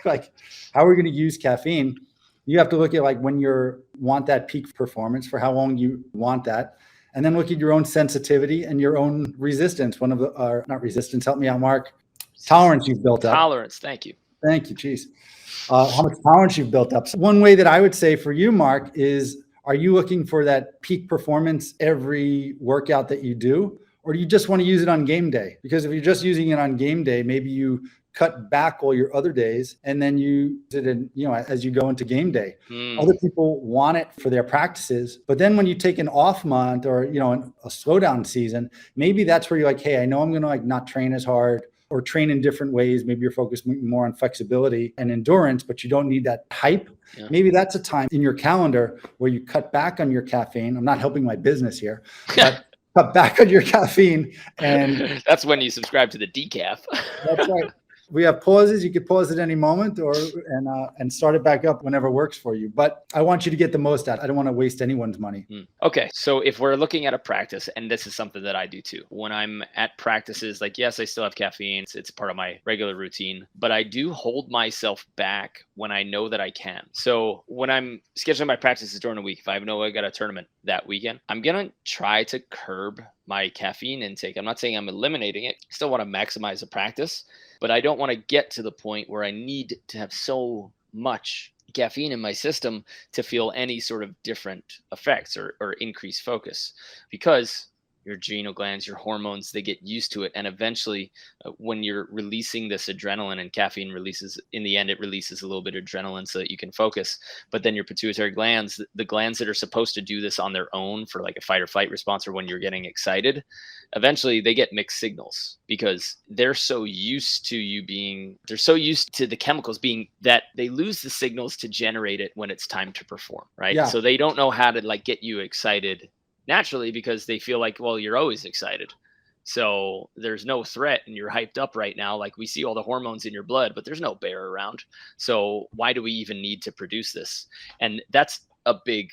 like how are we going to use caffeine? You have to look at like when you want that peak performance, for how long you want that, and then look at your own sensitivity and your own resistance. Not resistance, help me out, Mark. Tolerance you've built up. Tolerance, thank you. Thank you, geez. How much tolerance you've built up. So one way that I would say for you, Mark, is are you looking for that peak performance every workout that you do? Or do you just want to use it on game day? Because if you're just using it on game day, maybe you cut back all your other days and then you did it, as you go into game day. Other people want it for their practices, but then when you take an off month or, a slowdown season, maybe that's where you're like, hey, I know I'm going to not train as hard or train in different ways. Maybe you're focused more on flexibility and endurance, but you don't need that hype. Yeah. Maybe that's a time in your calendar where you cut back on your caffeine. I'm not helping my business here, but cut back on your caffeine. And that's when you subscribe to the decaf. That's right. We have pauses. You could pause at any moment and start it back up whenever works for you. But I want you to get the most out. I don't want to waste anyone's money. Okay. So if we're looking at a practice, and this is something that I do too, when I'm at practices, like, yes, I still have caffeine. It's part of my regular routine, but I do hold myself back when I know that I can. So when I'm scheduling my practices during the week, if I know I got a tournament that weekend, I'm going to try to curb my caffeine intake. I'm not saying I'm eliminating it. I still want to maximize the practice, but I don't want to get to the point where I need to have so much caffeine in my system to feel any sort of different effects or increased focus, because your adrenal glands, your hormones, they get used to it. And eventually when you're releasing this adrenaline, and caffeine releases, in the end, it releases a little bit of adrenaline so that you can focus. But then your pituitary glands, the glands that are supposed to do this on their own for like a fight or flight response, or when you're getting excited, eventually they get mixed signals because they're so used to the chemicals being that they lose the signals to generate it when it's time to perform. Right. Yeah. So they don't know how to get you excited naturally, because they feel like, well, you're always excited. So there's no threat and you're hyped up right now. Like, we see all the hormones in your blood, but there's no bear around. So why do we even need to produce this? And that's a big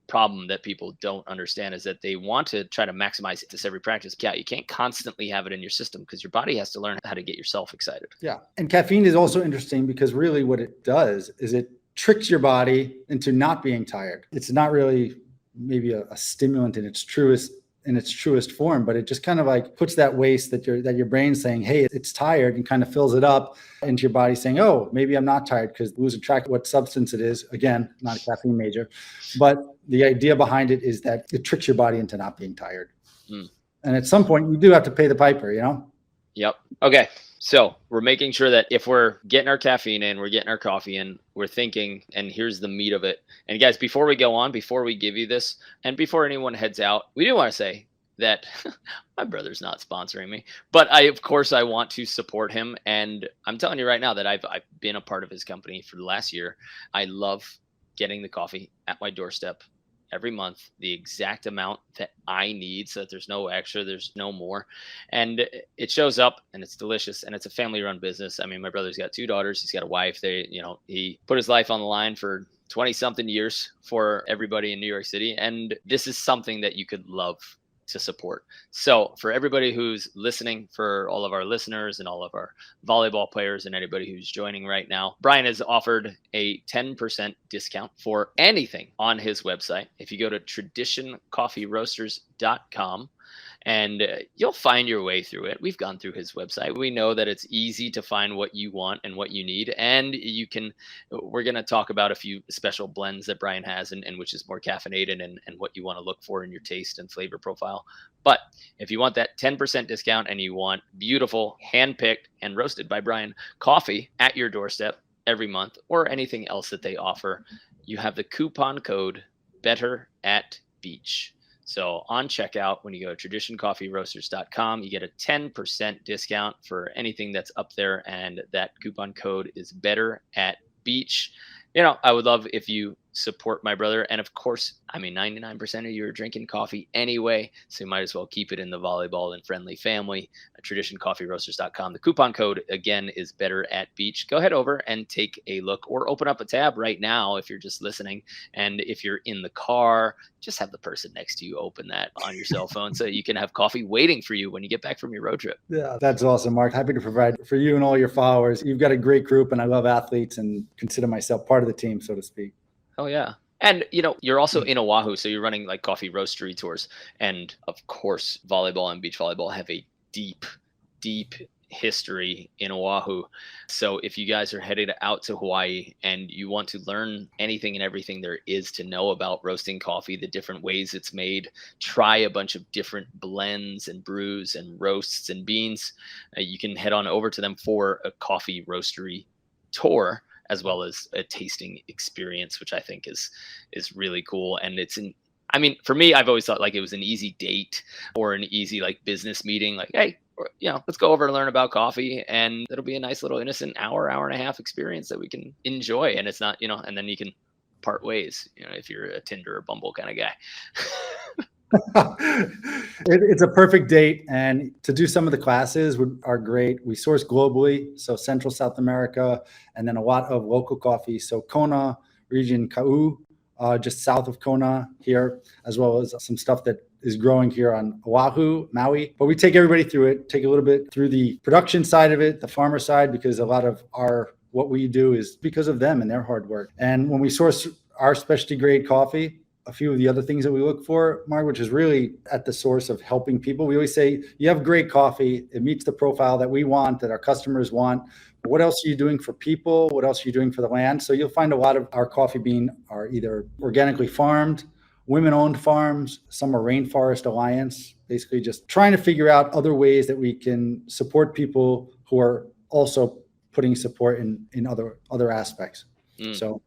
problem that people don't understand, is that they want to try to maximize this every practice. Yeah, you can't constantly have it in your system because your body has to learn how to get yourself excited. Yeah. And caffeine is also interesting because really what it does is it tricks your body into not being tired. It's not really maybe a stimulant in its truest form, but it just kind of puts that waste that your brain's saying, hey, it's tired, and kind of fills it up into your body saying, oh, maybe I'm not tired, because losing track of what substance it is. Again, not a caffeine major, but the idea behind it is that it tricks your body into not being tired. And at some point you do have to pay the piper, Yep. Okay. So we're making sure that if we're getting our caffeine in, we're getting our coffee in, we're thinking, and here's the meat of it. And guys, before we go on, before we give you this, and before anyone heads out, we do want to say that my brother's not sponsoring me, but I want to support him. And I'm telling you right now that I've been a part of his company for the last year. I love getting the coffee at my doorstep every month, the exact amount that I need, so that there's no extra, there's no more. And it shows up and it's delicious, and it's a family run business. I mean, my brother's got 2 daughters. He's got a wife. He put his life on the line for 20 something years for everybody in New York City. And this is something that you could love to support. So for everybody who's listening, for all of our listeners and all of our volleyball players and anybody who's joining right now, Brian has offered a 10% discount for anything on his website. If you go to traditioncoffeeroasters.com swiswaterroasters.com. And you'll find your way through it. We've gone through his website. We know that it's easy to find what you want and what you need. And we're going to talk about a few special blends that Brian has and which is more caffeinated and what you want to look for in your taste and flavor profile. But if you want that 10% discount and you want beautiful, hand-picked and roasted by Brian coffee at your doorstep every month or anything else that they offer, you have the coupon code BETTER@BEACH. So on checkout, when you go to traditioncoffeeroasters.com, you get a 10% discount for anything that's up there. And that coupon code is BETTER@BEACH. I would love if you support my brother. And of course, 99% of you are drinking coffee anyway, so you might as well keep it in the volleyball and friendly family. Traditioncoffeeroasters.com. The coupon code, again, is BETTER@BEACH. Go head over and take a look or open up a tab right now if you're just listening. And if you're in the car, just have the person next to you open that on your cell phone so you can have coffee waiting for you when you get back from your road trip. Yeah, that's awesome, Mark. Happy to provide for you and all your followers. You've got a great group, and I love athletes and consider myself part of the team, so to speak. Oh, yeah. And, you're also in Oahu, so you're running like coffee roastery tours. And of course, volleyball and beach volleyball have a deep, deep history in Oahu. So if you guys are headed out to Hawaii and you want to learn anything and everything there is to know about roasting coffee, the different ways it's made, try a bunch of different blends and brews and roasts and beans, you can head on over to them for a coffee roastery tour, as well as a tasting experience, which I think is really cool. And for me, I've always thought like it was an easy date or an easy like business meeting, like, hey, let's go over and learn about coffee, and it'll be a nice little innocent hour and a half experience that we can enjoy. And it's not, and then you can part ways, if you're a Tinder or Bumble kind of guy. It's a perfect date, and to do some of the classes are great. We source globally, so Central South America, and then a lot of local coffee. So Kona region, Kau, just south of Kona here, as well as some stuff that is growing here on Oahu, Maui. But we take everybody through it, take a little bit through the production side of it, the farmer side, because a lot of what we do is because of them and their hard work. And when we source our specialty grade coffee, a few of the other things that we look for, Mark, which is really at the source of helping people. We always say, you have great coffee. It meets the profile that we want, that our customers want. But what else are you doing for people? What else are you doing for the land? So you'll find a lot of our coffee bean are either organically farmed, women-owned farms. Some are Rainforest Alliance, basically just trying to figure out other ways that we can support people who are also putting support in other aspects. So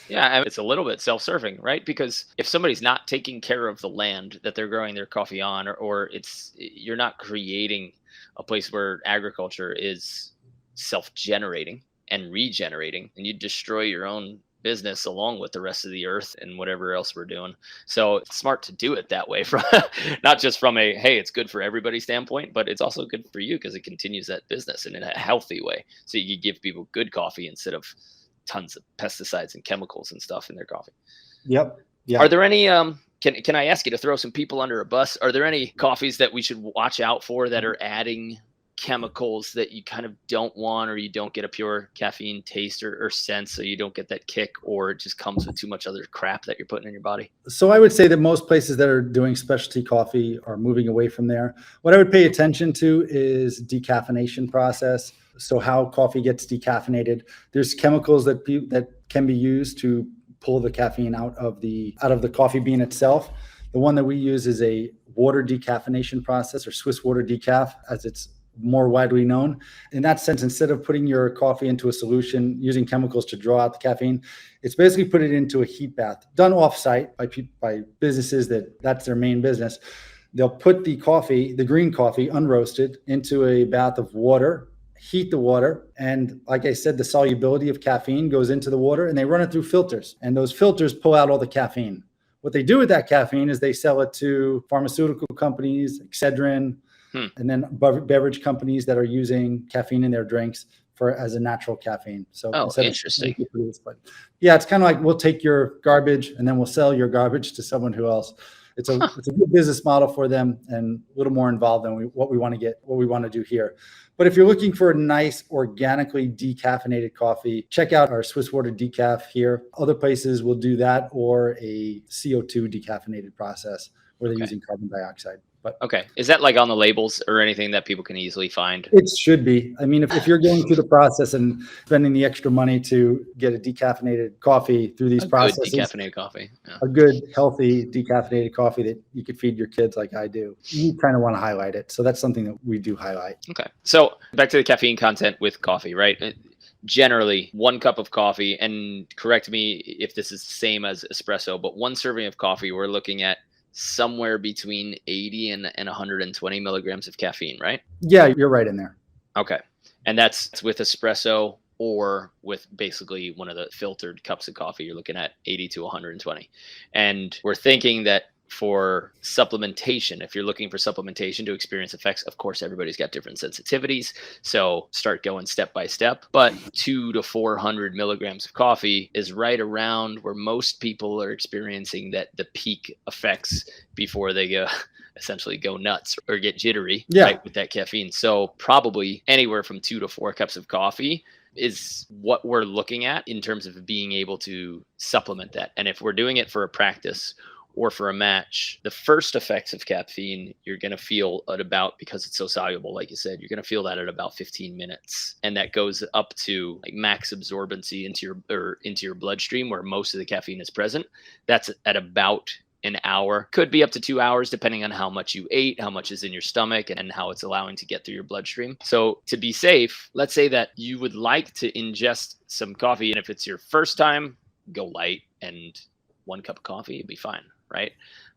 yeah, it's a little bit self-serving, right? Because if somebody's not taking care of the land that they're growing their coffee on, or you're not creating a place where agriculture is self-generating and regenerating, and you destroy your own business along with the rest of the earth and whatever else we're doing. So it's smart to do it that way, from not just from a, hey, it's good for everybody standpoint, but it's also good for you because it continues that business in a healthy way. So you give people good coffee instead of tons of pesticides and chemicals and stuff in their coffee. Yep. Yeah. Are there any, can I ask you to throw some people under a bus? Are there any coffees that we should watch out for that are adding chemicals that you kind of don't want, or you don't get a pure caffeine taste or sense, so you don't get that kick, or it just comes with too much other crap that you're putting in your body? So I would say that most places that are doing specialty coffee are moving away from there. What I would pay attention to is decaffeination process. So how coffee gets decaffeinated. There's chemicals that can be used to pull the caffeine out of the coffee bean itself. The one that we use is a water decaffeination process, or Swiss water decaf, as it's more widely known. In that sense, instead of putting your coffee into a solution using chemicals to draw out the caffeine, it's basically put it into a heat bath done off-site by businesses that's their main business. They'll put the green coffee unroasted, into a bath of water, heat the water, and like I said, the solubility of caffeine goes into the water, and they run it through filters, and those filters pull out all the caffeine. What they do with that caffeine is they sell it to pharmaceutical companies, Excedrin, and then beverage companies that are using caffeine in their drinks as a natural caffeine. So interesting. But yeah, it's kind of like, we'll take your garbage and then we'll sell your garbage to someone who else. It's a good business model for them, and a little more involved than what we want to do here. But if you're looking for a nice organically decaffeinated coffee, check out our Swiss water decaf here. Other places will do that, or a CO2 decaffeinated process, or they're Okay. using carbon dioxide. But Okay. Is that like on the labels or anything that people can easily find? it should be. I mean, if you're going through the process and spending the extra money to get a decaffeinated coffee through these A good processes, decaffeinated coffee. Yeah. a good, healthy, decaffeinated coffee that you could feed your kids like I do, you kind of want to highlight it. So that's something that we do highlight. Okay. So back to the caffeine content with coffee, right? Generally, 1 cup of coffee, and correct me if this is the same as espresso, but 1 serving of coffee, we're looking at somewhere between 80 and 120 milligrams of caffeine, right? Yeah, you're right in there. Okay. And that's with espresso or with basically one of the filtered cups of coffee, you're looking at 80 to 120. And we're thinking that for supplementation, if you're looking for supplementation to experience effects, of course, everybody's got different sensitivities. So start going step by step. But 200 to 400 milligrams of coffee is right around where most people are experiencing the peak effects before they essentially go nuts or get jittery, right, with that caffeine. So probably anywhere from 2 to 4 cups of coffee is what we're looking at in terms of being able to supplement that. And if we're doing it for a practice or for a match, the first effects of caffeine, you're going to feel at about, because it's so soluble, like you said, you're going to feel that at about 15 minutes. And that goes up to like max absorbency into your bloodstream where most of the caffeine is present. That's at about an hour, could be up to 2 hours, depending on how much you ate, how much is in your stomach, and how it's allowing to get through your bloodstream. So to be safe, let's say that you would like to ingest some coffee. And if it's your first time, go light, and 1 cup of coffee, it'd be fine, right?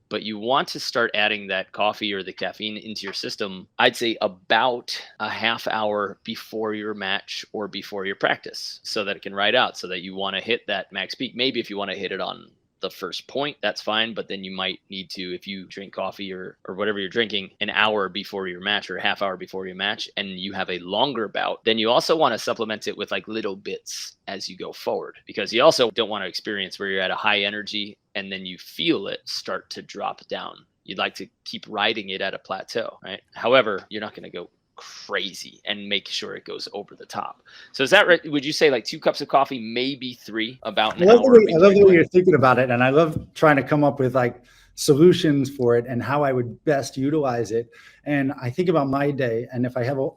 But you want to start adding that coffee or the caffeine into your system, I'd say about a half hour before your match or before your practice, so that it can ride out, so that you want to hit that max peak. Maybe if you want to hit it on the first point, that's fine. But then you might need to, if you drink coffee or whatever you're drinking, an hour before your match or a half hour before your match, and you have a longer bout, then you also want to supplement it with like little bits as you go forward, because you also don't want to experience where you're at a high energy and then you feel it start to drop down. You'd like to keep riding it at a plateau, right? However, you're not going to go crazy and make sure it goes over the top. So is that right? Would you say like 2 cups of coffee, maybe 3, about an hour? I love the way you're thinking about it. And I love trying to come up with like solutions for it and how I would best utilize it. And I think about my day. And if I have a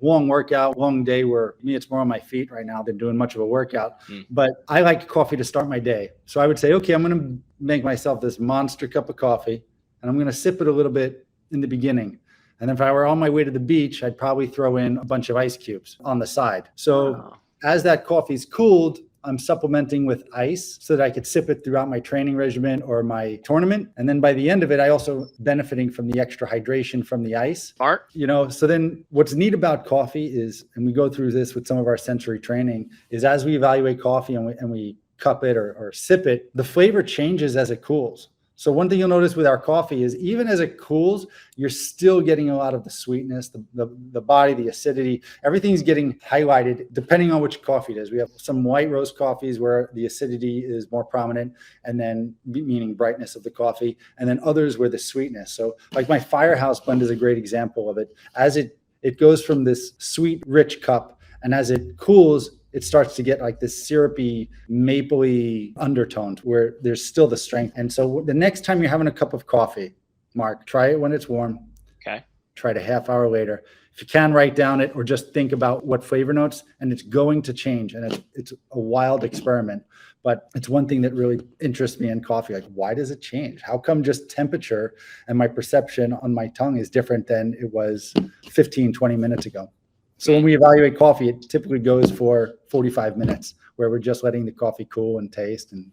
long workout, long day, where me, it's more on my feet right now than doing much of a workout, but I like coffee to start my day. So I would say, okay, I'm going to make myself this monster cup of coffee and I'm going to sip it a little bit in the beginning. And if I were on my way to the beach, I'd probably throw in a bunch of ice cubes on the side. So as that coffee's cooled, I'm supplementing with ice so that I could sip it throughout my training regimen or my tournament. And then by the end of it, I also benefiting from the extra hydration from the ice. Smart. So then what's neat about coffee is, and we go through this with some of our sensory training, is as we evaluate coffee and we cup it or sip it, the flavor changes as it cools. So one thing you'll notice with our coffee is even as it cools, you're still getting a lot of the sweetness, the body, the acidity, everything's getting highlighted depending on which coffee it is. We have some white roast coffees where the acidity is more prominent, and then meaning brightness of the coffee, and then others where the sweetness. So like my Firehouse blend is a great example of it. As it goes from this sweet, rich cup, and as it cools, it starts to get like this syrupy, mapley undertone where there's still the strength. And so the next time you're having a cup of coffee, Mark, try it when it's warm. Okay. Try it a half hour later. If you can, write down it or just think about what flavor notes, and it's going to change. And it's a wild experiment, but it's one thing that really interests me in coffee. Like, why does it change? How come just temperature and my perception on my tongue is different than it was 15, 20 minutes ago? So when we evaluate coffee, it typically goes for 45 minutes where we're just letting the coffee cool and taste and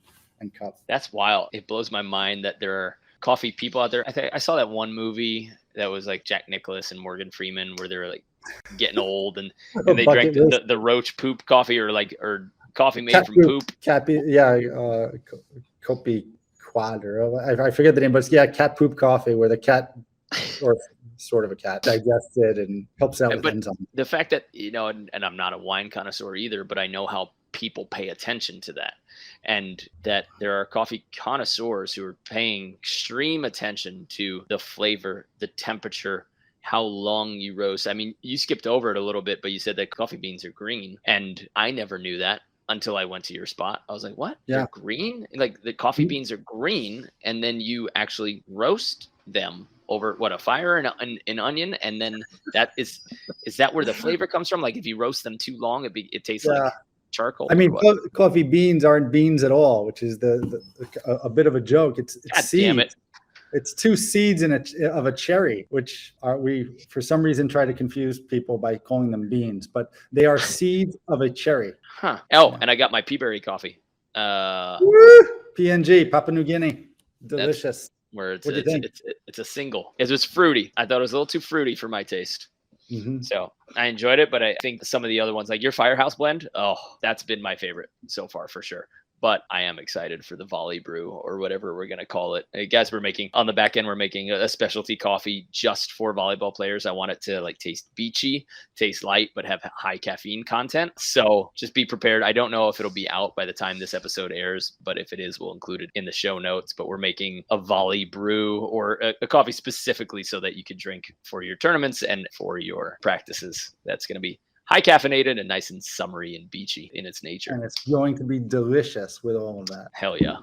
cup. That's wild. It blows my mind that there are coffee people out there. I saw that one movie that was like Jack Nicklaus and Morgan Freeman where they're like getting old and they drank the roach poop coffee or coffee made cat from poop. Kopi Quad, or I forget the name, but it's cat poop coffee where the cat or sort of a cat digests it and helps out with enzymes. The fact that, and I'm not a wine connoisseur either, but I know how people pay attention to that, and that there are coffee connoisseurs who are paying extreme attention to the flavor, the temperature, how long you roast. I mean, you skipped over it a little bit, but you said that coffee beans are green, and I never knew that until I went to your spot. I was like, what? Yeah. They're green? Like the coffee beans are green, and then you actually roast them over a fire and an onion, and then that is that where the flavor comes from? Like if you roast them too long, it tastes like charcoal. I mean, coffee beans aren't beans at all, which is a bit of a joke. It's God seeds. damn it. It's 2 seeds of a cherry, which we for some reason try to confuse people by calling them beans, but they are seeds of a cherry. Huh. Oh, and I got my peaberry coffee. PNG, Papua New Guinea, delicious. Where it's a single. It was fruity. I thought it was a little too fruity for my taste. Mm-hmm. So I enjoyed it, but I think some of the other ones, like your Firehouse blend, that's been my favorite so far for sure. But I am excited for the Volley Brew or whatever we're going to call it. Hey guys, we're making on the back end, we're making a specialty coffee just for volleyball players. I want it to like taste beachy, taste light, but have high caffeine content. So just be prepared. I don't know if it'll be out by the time this episode airs, but if it is, we'll include it in the show notes. But we're making a Volley Brew or a coffee specifically so that you could drink for your tournaments and for your practices. That's going to be high caffeinated and nice and summery and beachy in its nature. And it's going to be delicious with all of that. Hell yeah.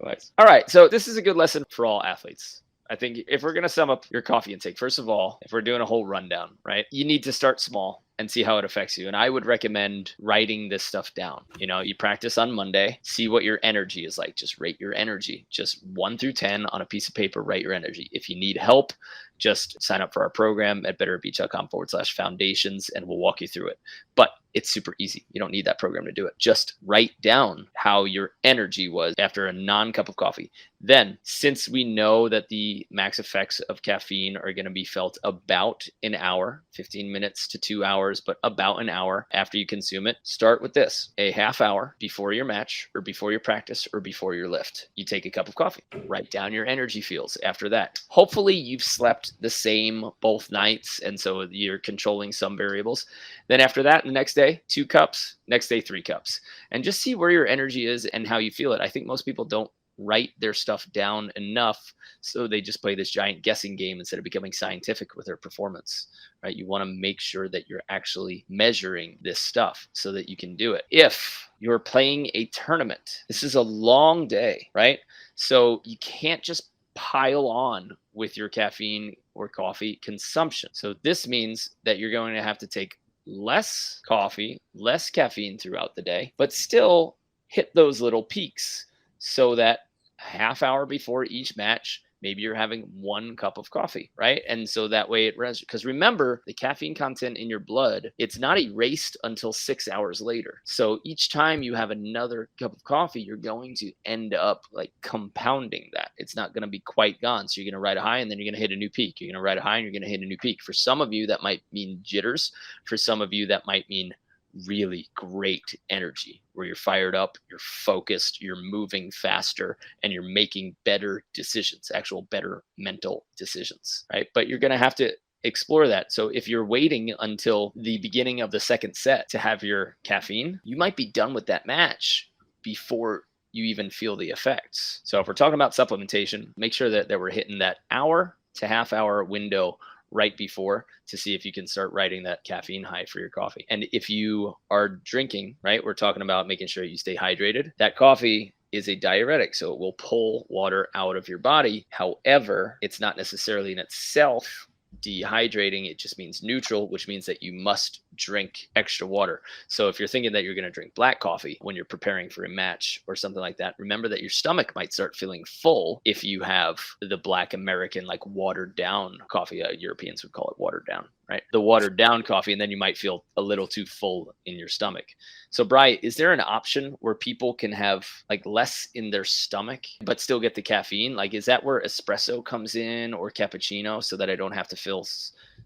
Nice. All right. So this is a good lesson for all athletes. I think if we're going to sum up your coffee intake, first of all, if we're doing a whole rundown, right, you need to start small and see how it affects you. And I would recommend writing this stuff down. You know, you practice on Monday, see what your energy is like. Just rate your energy. Just 1 through 10 on a piece of paper, write your energy. If you need help, just sign up for our program at betteratbeach.com/foundations and we'll walk you through it. But it's super easy. You don't need that program to do it. Just write down how your energy was after a non-cup of coffee. Then, since we know that the max effects of caffeine are going to be felt about an hour, 15 minutes to 2 hours, but about an hour after you consume it, start with this: a half hour before your match or before your practice or before your lift. You take a cup of coffee, write down your energy feels after that. Hopefully you've slept the same both nights, and so you're controlling some variables. Then after that, the next day, 2 cups, next day, 3 cups, and just see where your energy is and how you feel it. I think most people don't write their stuff down enough, so they just play this giant guessing game instead of becoming scientific with their performance, right? You want to make sure that you're actually measuring this stuff so that you can do it. If you're playing a tournament, this is a long day, right? So you can't just pile on with your caffeine or coffee consumption. So this means that you're going to have to take less coffee, less caffeine throughout the day, but still hit those little peaks so that a half hour before each match, maybe you're having 1 cup of coffee, right? And so that way it rests. Because remember, the caffeine content in your blood, it's not erased until 6 hours later. So each time you have another cup of coffee, you're going to end up like compounding that. It's not going to be quite gone. So you're going to ride a high and then you're going to hit a new peak. You're going to ride a high and you're going to hit a new peak. For some of you, that might mean jitters. For some of you, that might mean really great energy where you're fired up, you're focused, you're moving faster, and you're making better decisions, actual better mental decisions, right? But you're going to have to explore that. So if you're waiting until the beginning of the second set to have your caffeine, you might be done with that match before you even feel the effects. So if we're talking about supplementation, make sure that we're hitting that hour to half hour window right before to see if you can start writing that caffeine high for your coffee. And if you are drinking, right, we're talking about making sure you stay hydrated. That coffee is a diuretic, so it will pull water out of your body. However, it's not necessarily in itself dehydrating. It just means neutral, which means that you must drink extra water. So if you're thinking that you're going to drink black coffee when you're preparing for a match or something like that, remember that your stomach might start feeling full if you have the black American, like watered down coffee. Europeans would call it watered down, right? The watered down coffee, and then you might feel a little too full in your stomach. So Brian, is there an option where people can have like less in their stomach but still get the caffeine? Like, is that where espresso comes in or cappuccino so that I don't have to feel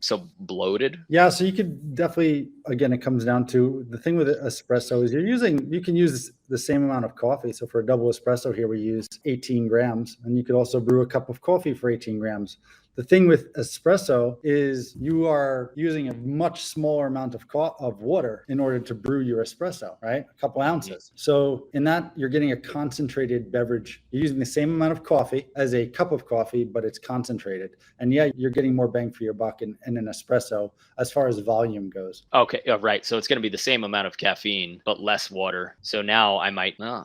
so bloated? Yeah, so you could definitely, again, it comes down to the thing with espresso is you can use the same amount of coffee. So for a double espresso here, we use 18 grams, and you could also brew a cup of coffee for 18 grams. The thing with espresso is you are using a much smaller amount of water in order to brew your espresso, right? A couple ounces. So in that, you're getting a concentrated beverage. You're using the same amount of coffee as a cup of coffee, but it's concentrated. And yeah, you're getting more bang for your buck in an espresso as far as volume goes. Okay, right. So it's going to be the same amount of caffeine, but less water. So now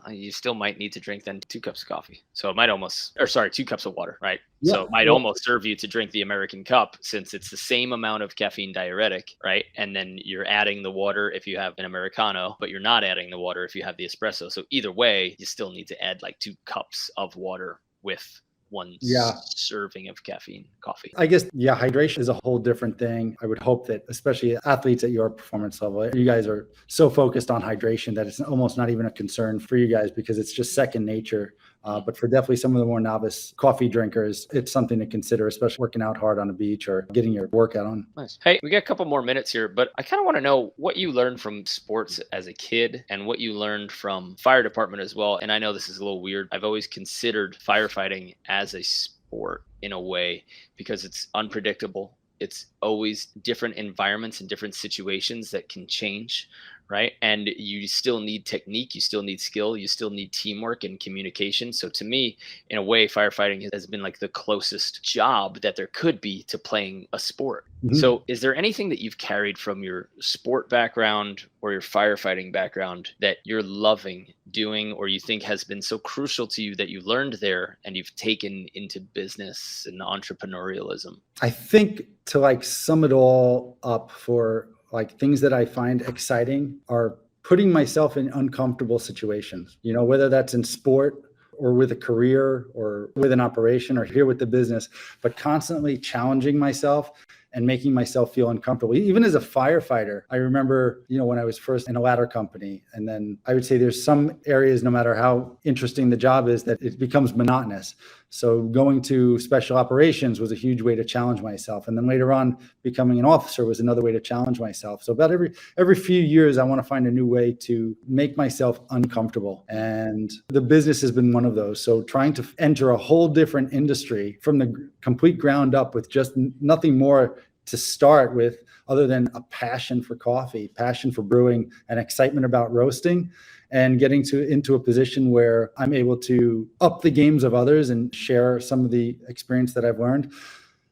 you still might need to drink then 2 cups of coffee. So it might 2 cups of water, right? Yeah, so it might almost serve you to drink the American cup, since it's the same amount of caffeine diuretic, right? And then you're adding the water if you have an Americano, but you're not adding the water if you have the espresso. So either way, you still need to add like 2 cups of water with 1 serving of caffeine coffee. I guess, hydration is a whole different thing. I would hope that, especially athletes at your performance level, you guys are so focused on hydration that it's almost not even a concern for you guys because it's just second nature. But for definitely some of the more novice coffee drinkers, it's something to consider, especially working out hard on a beach or getting your workout on. Nice. Hey, we got a couple more minutes here, but I kind of want to know what you learned from sports as a kid and what you learned from fire department as well. And I know this is a little weird. I've always considered firefighting as a sport in a way because it's unpredictable. It's always different environments and different situations that can change, right? And you still need technique, you still need skill, you still need teamwork and communication. So to me, in a way, firefighting has been like the closest job that there could be to playing a sport. Mm-hmm. So is there anything that you've carried from your sport background or your firefighting background that you're loving doing, or you think has been so crucial to you that you learned there and you've taken into business and entrepreneurialism? I think to like sum it all up, for like things that I find exciting are putting myself in uncomfortable situations, whether that's in sport or with a career or with an operation or here with the business, but constantly challenging myself and making myself feel uncomfortable. Even as a firefighter, I remember, when I was first in a ladder company, and then I would say there's some areas, no matter how interesting the job is, that it becomes monotonous. So going to special operations was a huge way to challenge myself. And then later on, becoming an officer was another way to challenge myself. So about every few years, I want to find a new way to make myself uncomfortable. And the business has been one of those. So trying to enter a whole different industry from the complete ground up with just nothing more to start with other than a passion for coffee, passion for brewing, and excitement about roasting, and getting into a position where I'm able to up the games of others and share some of the experience that I've learned.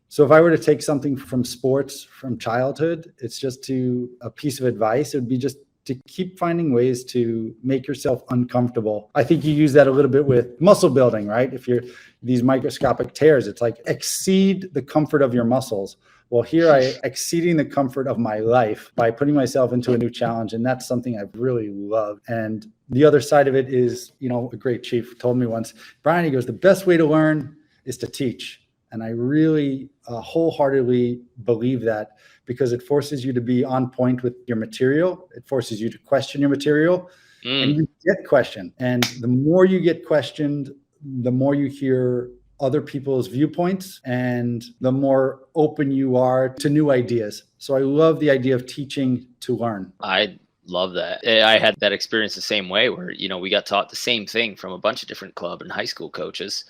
So if I were to take something from sports from childhood, it's just a piece of advice. It would be just to keep finding ways to make yourself uncomfortable. I think you use that a little bit with muscle building, right? If you're these microscopic tears, it's like exceed the comfort of your muscles. Well, here I exceeding the comfort of my life by putting myself into a new challenge. And that's something I've really loved. And the other side of it is, a great chief told me once, Brian, he goes, the best way to learn is to teach. And I really wholeheartedly believe that, because it forces you to be on point with your material. It forces you to question your material and you get questioned. And the more you get questioned, the more you hear other people's viewpoints and the more open you are to new ideas. So I love the idea of teaching to learn. I love that. I had that experience the same way where, we got taught the same thing from a bunch of different club and high school coaches.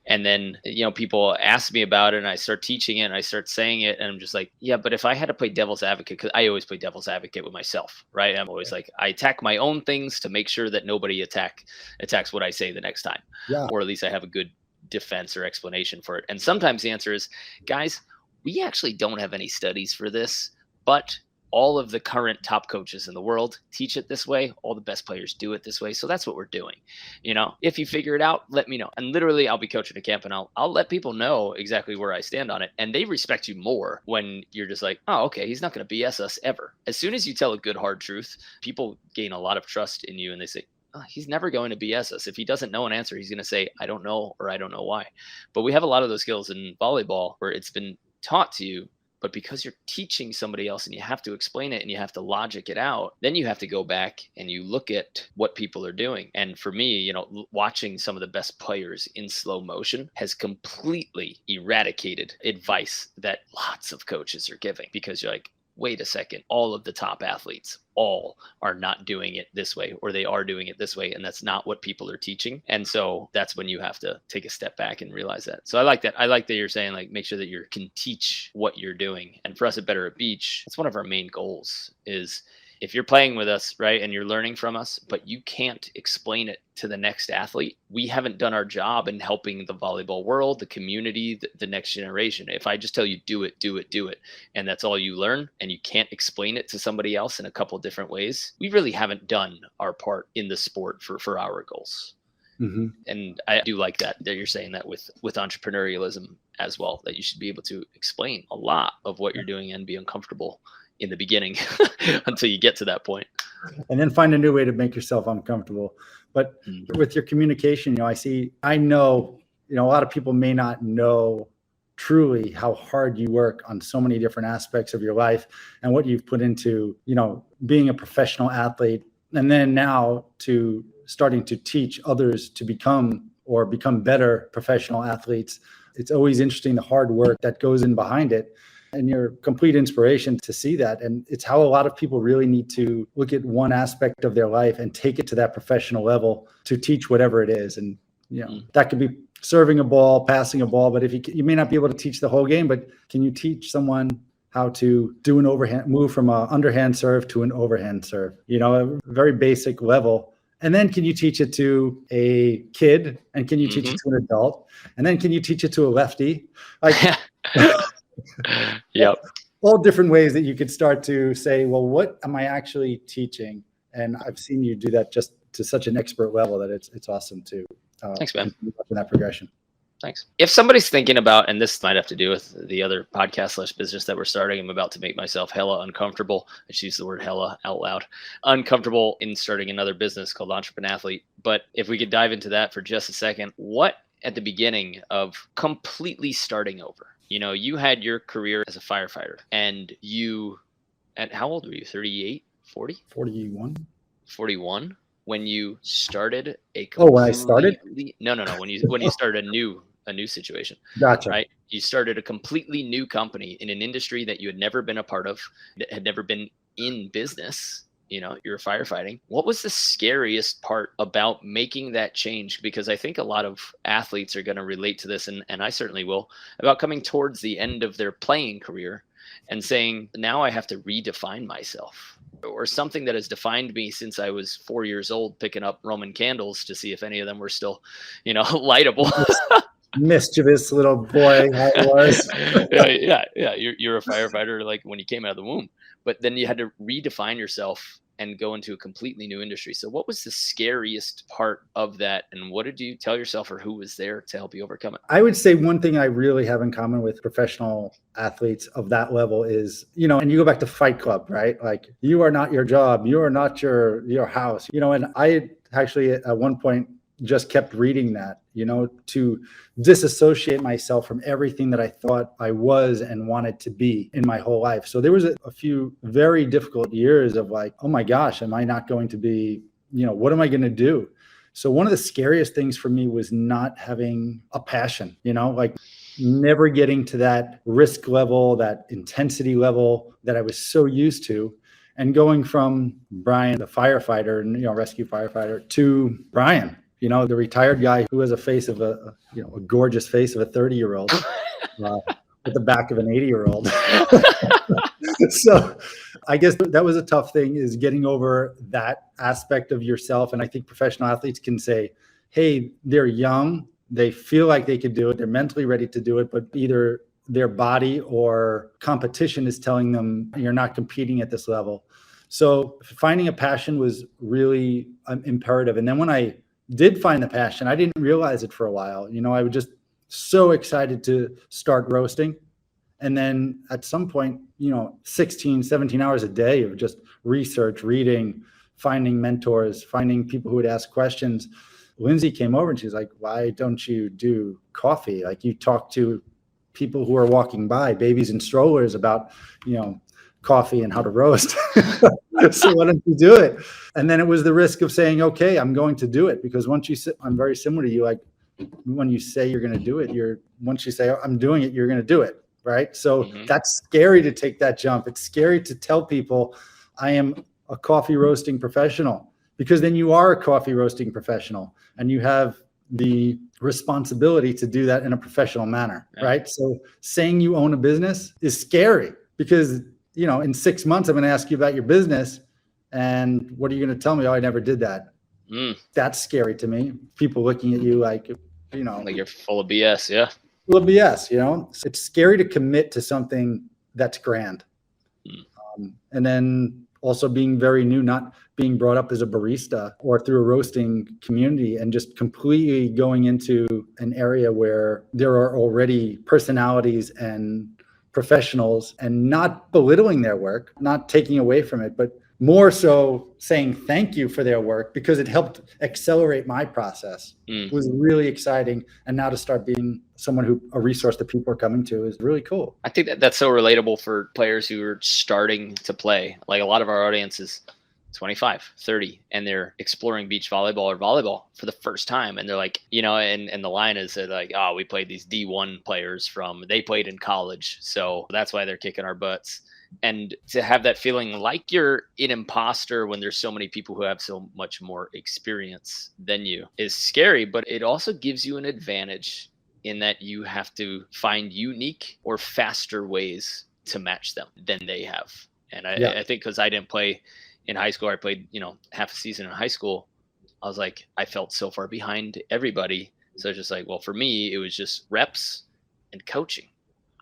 And then, people ask me about it and I start teaching it and I start saying it. And I'm just like, yeah, but if I had to play devil's advocate, because I always play devil's advocate with myself, right? I'm always like, I attack my own things to make sure that nobody attacks what I say the next time. Yeah. Or at least I have a good defense or explanation for it. And sometimes the answer is, guys, we actually don't have any studies for this, but all of the current top coaches in the world teach it this way. All the best players do it this way. So that's what we're doing. If you figure it out, let me know. And literally I'll be coaching a camp and I'll let people know exactly where I stand on it. And they respect you more when you're just like, oh, okay, he's not going to BS us ever. As soon as you tell a good, hard truth, people gain a lot of trust in you and they say, oh, he's never going to BS us. If he doesn't know an answer, he's going to say, I don't know, or I don't know why. But we have a lot of those skills in volleyball where it's been taught to you, but because you're teaching somebody else and you have to explain it and you have to logic it out, then you have to go back and you look at what people are doing. And for me, watching some of the best players in slow motion has completely eradicated advice that lots of coaches are giving, because you're like, wait a second, all of the top athletes, all are not doing it this way, or they are doing it this way. And that's not what people are teaching. And so that's when you have to take a step back and realize that. So I like that. I like that you're saying, like, make sure that you can teach what you're doing. And for us at Better at Beach, that's one of our main goals is, if you're playing with us, right, and you're learning from us, but you can't explain it to the next athlete, we haven't done our job in helping the volleyball world, the community, the next generation. If I just tell you, do it, do it, do it, and that's all you learn, and you can't explain it to somebody else in a couple of different ways, we really haven't done our part in the sport for our goals. Mm-hmm. And I do like that you're saying that with entrepreneurialism as well, that you should be able to explain a lot of what you're doing and be uncomfortable in the beginning until you get to that point. And then find a new way to make yourself uncomfortable. But with your communication, I know, a lot of people may not know truly how hard you work on so many different aspects of your life and what you've put into, being a professional athlete. And then now to starting to teach others to become better professional athletes. It's always interesting, the hard work that goes in behind it. And you're complete inspiration to see that. And it's how a lot of people really need to look at one aspect of their life and take it to that professional level to teach whatever it is. And, that could be serving a ball, passing a ball, but if you may not be able to teach the whole game, but can you teach someone how to do an overhand, move from an underhand serve to an overhand serve, a very basic level. And then can you teach it to a kid, and can you teach it to an adult? And then can you teach it to a lefty? Yep. All different ways that you could start to say, well, what am I actually teaching? And I've seen you do that just to such an expert level that it's awesome to thanks, man. That progression. Thanks. If somebody's thinking about, and this might have to do with the other podcast / business that we're starting, I'm about to make myself hella uncomfortable. I choose the word hella out loud. Uncomfortable in starting another business called Entrepreneur Athlete. But if we could dive into that for just a second, what at the beginning of completely starting over? You had your career as a firefighter, and how old were you? 38, 40? 41. 41 when you started when I started? No. When you started a new situation. Gotcha. Right? You started a completely new company in an industry that you had never been a part of, that had never been in business. You're firefighting. What was the scariest part about making that change? Because I think a lot of athletes are going to relate to this, and I certainly will, about coming towards the end of their playing career and saying, now I have to redefine myself, or something that has defined me since I was 4 years old, picking up Roman candles to see if any of them were still, lightable. Mischievous little boy I was. Yeah. You're a firefighter like when you came out of the womb, but then you had to redefine yourself and go into a completely new industry. So what was the scariest part of that? And what did you tell yourself, or who was there to help you overcome it? I would say one thing I really have in common with professional athletes of that level is, and you go back to Fight Club, right? Like, you are not your job. You are not your house, and I actually at one point just kept reading that, to disassociate myself from everything that I thought I was and wanted to be in my whole life. So there was a few very difficult years of like, oh my gosh, am I not going to be, what am I going to do? So one of the scariest things for me was not having a passion, like never getting to that risk level, that intensity level that I was so used to. And going from Brian, the firefighter and, rescue firefighter, to Brian, the retired guy who has a face of a gorgeous face of a 30-year-old with the back of an 80-year-old. So I guess that was a tough thing, is getting over that aspect of yourself. And I think professional athletes can say, hey, they're young, they feel like they could do it, they're mentally ready to do it, but either their body or competition is telling them you're not competing at this level. So finding a passion was really imperative. And then when I did find the passion, I didn't realize it for a while. I was just so excited to start roasting. And then at some point, 16, 17 hours a day of just research, reading, finding mentors, finding people who would ask questions. Lindsay came over and she's like, why don't you do coffee? Like, you talk to people who are walking by, babies in strollers, about, coffee and how to roast. So why don't you do it? And then it was the risk of saying, okay, I'm going to do it. Because once you sit, I'm very similar to you. Like, when you say you're going to do it, once you say, I'm doing it, you're going to do it. right? So that's scary to take that jump. It's scary to tell people I am a coffee roasting professional, because then you are a coffee roasting professional and you have the responsibility to do that in a professional manner, right? So saying you own a business is scary because, you know, in 6 months, I'm going to ask you about your business. And what are you going to tell me? Oh, I never did that. That's scary to me. People looking at you like, you know, like you're full of BS. Yeah. Full of BS, you know, it's scary to commit to something that's grand. And then also being very new, not being brought up as a barista or through a roasting community, and just completely going into an area where there are already personalities and professionals, and not belittling their work, not taking away from it, but more so saying thank you for their work because it helped accelerate my process. It was really exciting. And now to start being someone a resource that people are coming to is really cool. I think that's so relatable for players who are starting to play. Like a lot of our audience is 25, 30, and they're exploring beach volleyball or volleyball for the first time. And they're like, you know, and the line is like, oh, we played these D1 players they played in college. So that's why they're kicking our butts. And to have that feeling like you're an imposter when there's so many people who have so much more experience than you is scary, but it also gives you an advantage in that you have to find unique or faster ways to match them than they have. And I think because I didn't play in high school, I played, you know, half a season in high school. I was like, I felt so far behind everybody. So it's just like, well, for me, it was just reps and coaching.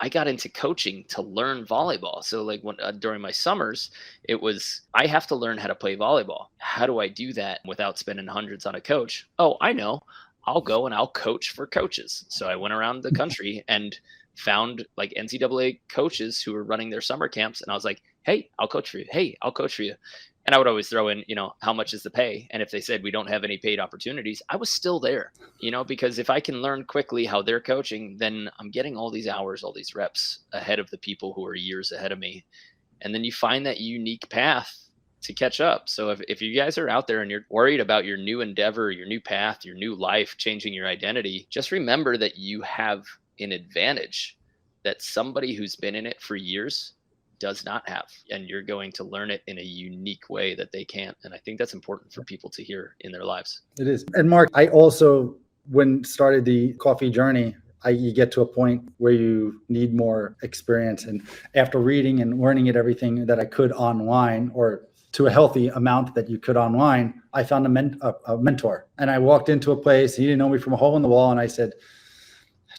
I got into coaching to learn volleyball. So like during my summers, it was, I have to learn how to play volleyball. How do I do that without spending hundreds on a coach? Oh, I know. I'll go and I'll coach for coaches. So I went around the country and found like NCAA coaches who were running their summer camps. And I was like, hey, I'll coach for you. Hey, I'll coach for you. And I would always throw in, you know, how much is the pay? And if they said we don't have any paid opportunities, I was still there, you know, because if I can learn quickly how they're coaching, then I'm getting all these hours, all these reps ahead of the people who are years ahead of me. And then you find that unique path to catch up. So if you guys are out there and you're worried about your new endeavor, your new path, your new life, changing your identity, just remember that you have an advantage that somebody who's been in it for years does not have, and you're going to learn it in a unique way that they can't. And I think that's important for people to hear in their lives. It is. And Mark, I also, when started the coffee journey, you get to a point where you need more experience. And after reading and learning everything that I could online, or to a healthy amount that you could online, I found a mentor. And I walked into a place, he didn't know me from a hole in the wall. And I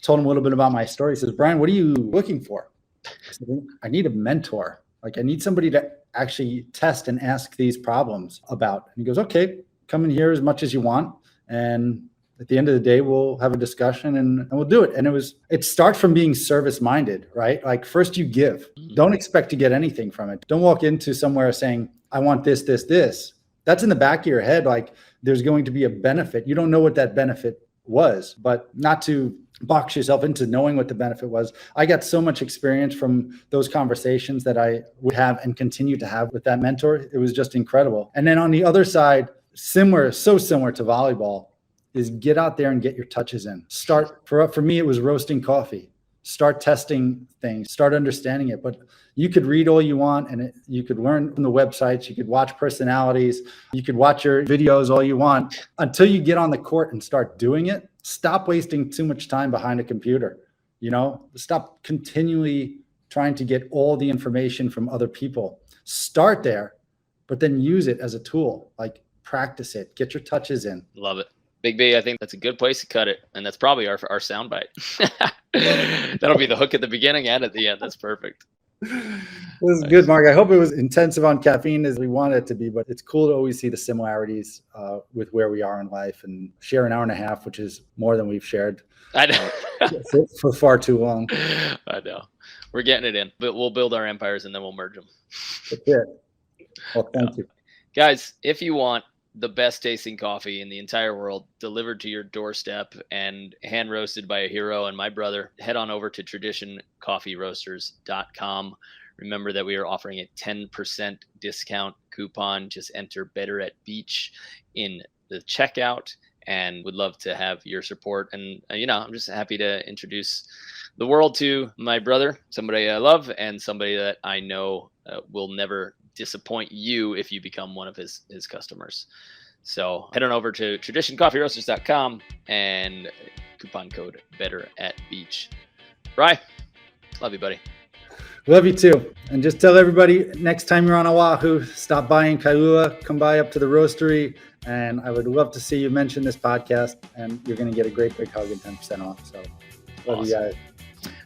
told him a little bit about my story. He says, Brian, what are you looking for? I said, I need a mentor. Like, I need somebody to actually test and ask these problems about. And he goes, okay, come in here as much as you want. And at the end of the day, we'll have a discussion and we'll do it. And it starts from being service-minded, right? Like, first you give. Don't expect to get anything from it. Don't walk into somewhere saying, I want this, this, this. That's in the back of your head. Like, there's going to be a benefit. You don't know what that benefit was, but not to box yourself into knowing what the benefit was. I got so much experience from those conversations that I would have and continue to have with that mentor. It was just incredible. And then on the other side, so similar to volleyball, is get out there and get your touches in. For me, it was roasting coffee. Start testing things, start understanding it. But you could read all you want, and you could learn from the websites, you could watch personalities, you could watch your videos all you want, until you get on the court and start doing it. Stop wasting too much time behind a computer. You know, stop continually trying to get all the information from other people. Start there, but then use it as a tool. Like, practice it, get your touches in. Love it. Big B, I think that's a good place to cut it. And that's probably our soundbite. That'll be the hook at the beginning and at the end. That's perfect. This is good, Mark. I hope it was intensive on caffeine as we want it to be, but it's cool to always see the similarities with where we are in life, and share an hour and a half, which is more than we've shared I know. for far too long. I know. We're getting it in, but we'll build our empires and then we'll merge them. That's it. Well, thank you. Guys, if you want the best tasting coffee in the entire world delivered to your doorstep and hand roasted by a hero and my brother, head on over to traditioncoffeeroasters.com. Remember that we are offering a 10% discount coupon. Just enter Better at Beach in the checkout, and would love to have your support. And, I'm just happy to introduce the world to my brother, somebody I love, and somebody that I know will never disappoint you if you become one of his customers. So head on over to traditioncoffeeroasters.com and coupon code better at beach. Brian, love you, buddy. Love you too. And just tell everybody, next time you're on Oahu, stop by in Kailua, come by up to the roastery, and I would love to see you mention this podcast, and you're going to get a great big hug and 10% off. So love Awesome. you guys.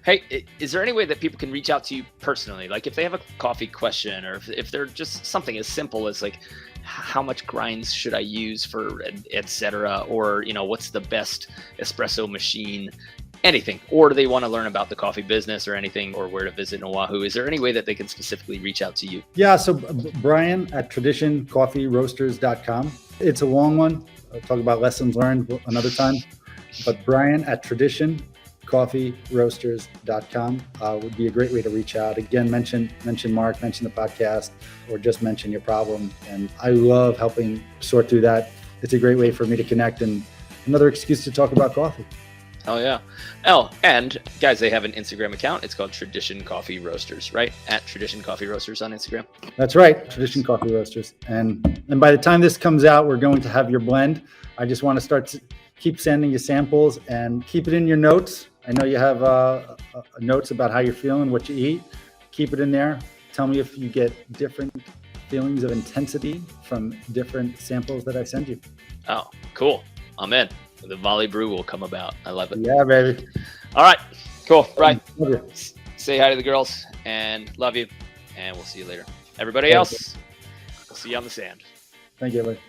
Hey, is there any way that people can reach out to you personally? Like if they have a coffee question, or if they're just something as simple as like, how much grinds should I use for, et cetera, or, what's the best espresso machine, anything, or do they want to learn about the coffee business or anything, or where to visit in Oahu? Is there any way that they can specifically reach out to you? Yeah. So Brian at traditioncoffeeroasters.com. It's a long one. I'll talk about lessons learned another time, but Brian at traditioncoffeeroasters.com would be a great way to reach out. Again, mention Mark, mention the podcast, or just mention your problem. And I love helping sort through that. It's a great way for me to connect and another excuse to talk about coffee. Oh, yeah. Oh, and guys, they have an Instagram account. It's called Tradition Coffee Roasters, right? At Tradition Coffee Roasters on Instagram. That's right. Tradition Coffee Roasters. And by the time this comes out, we're going to have your blend. I just want to start to keep sending you samples and keep it in your notes. I know you have notes about how you're feeling, what you eat. Keep it in there. Tell me if you get different feelings of intensity from different samples that I send you. Oh, cool. I'm in. The volley brew will come about. I love it. Yeah, baby. All right. Cool. Right. Love you. Say hi to the girls and love you. And we'll see you later. Everybody else, we'll see you on the sand. Thank you, everybody.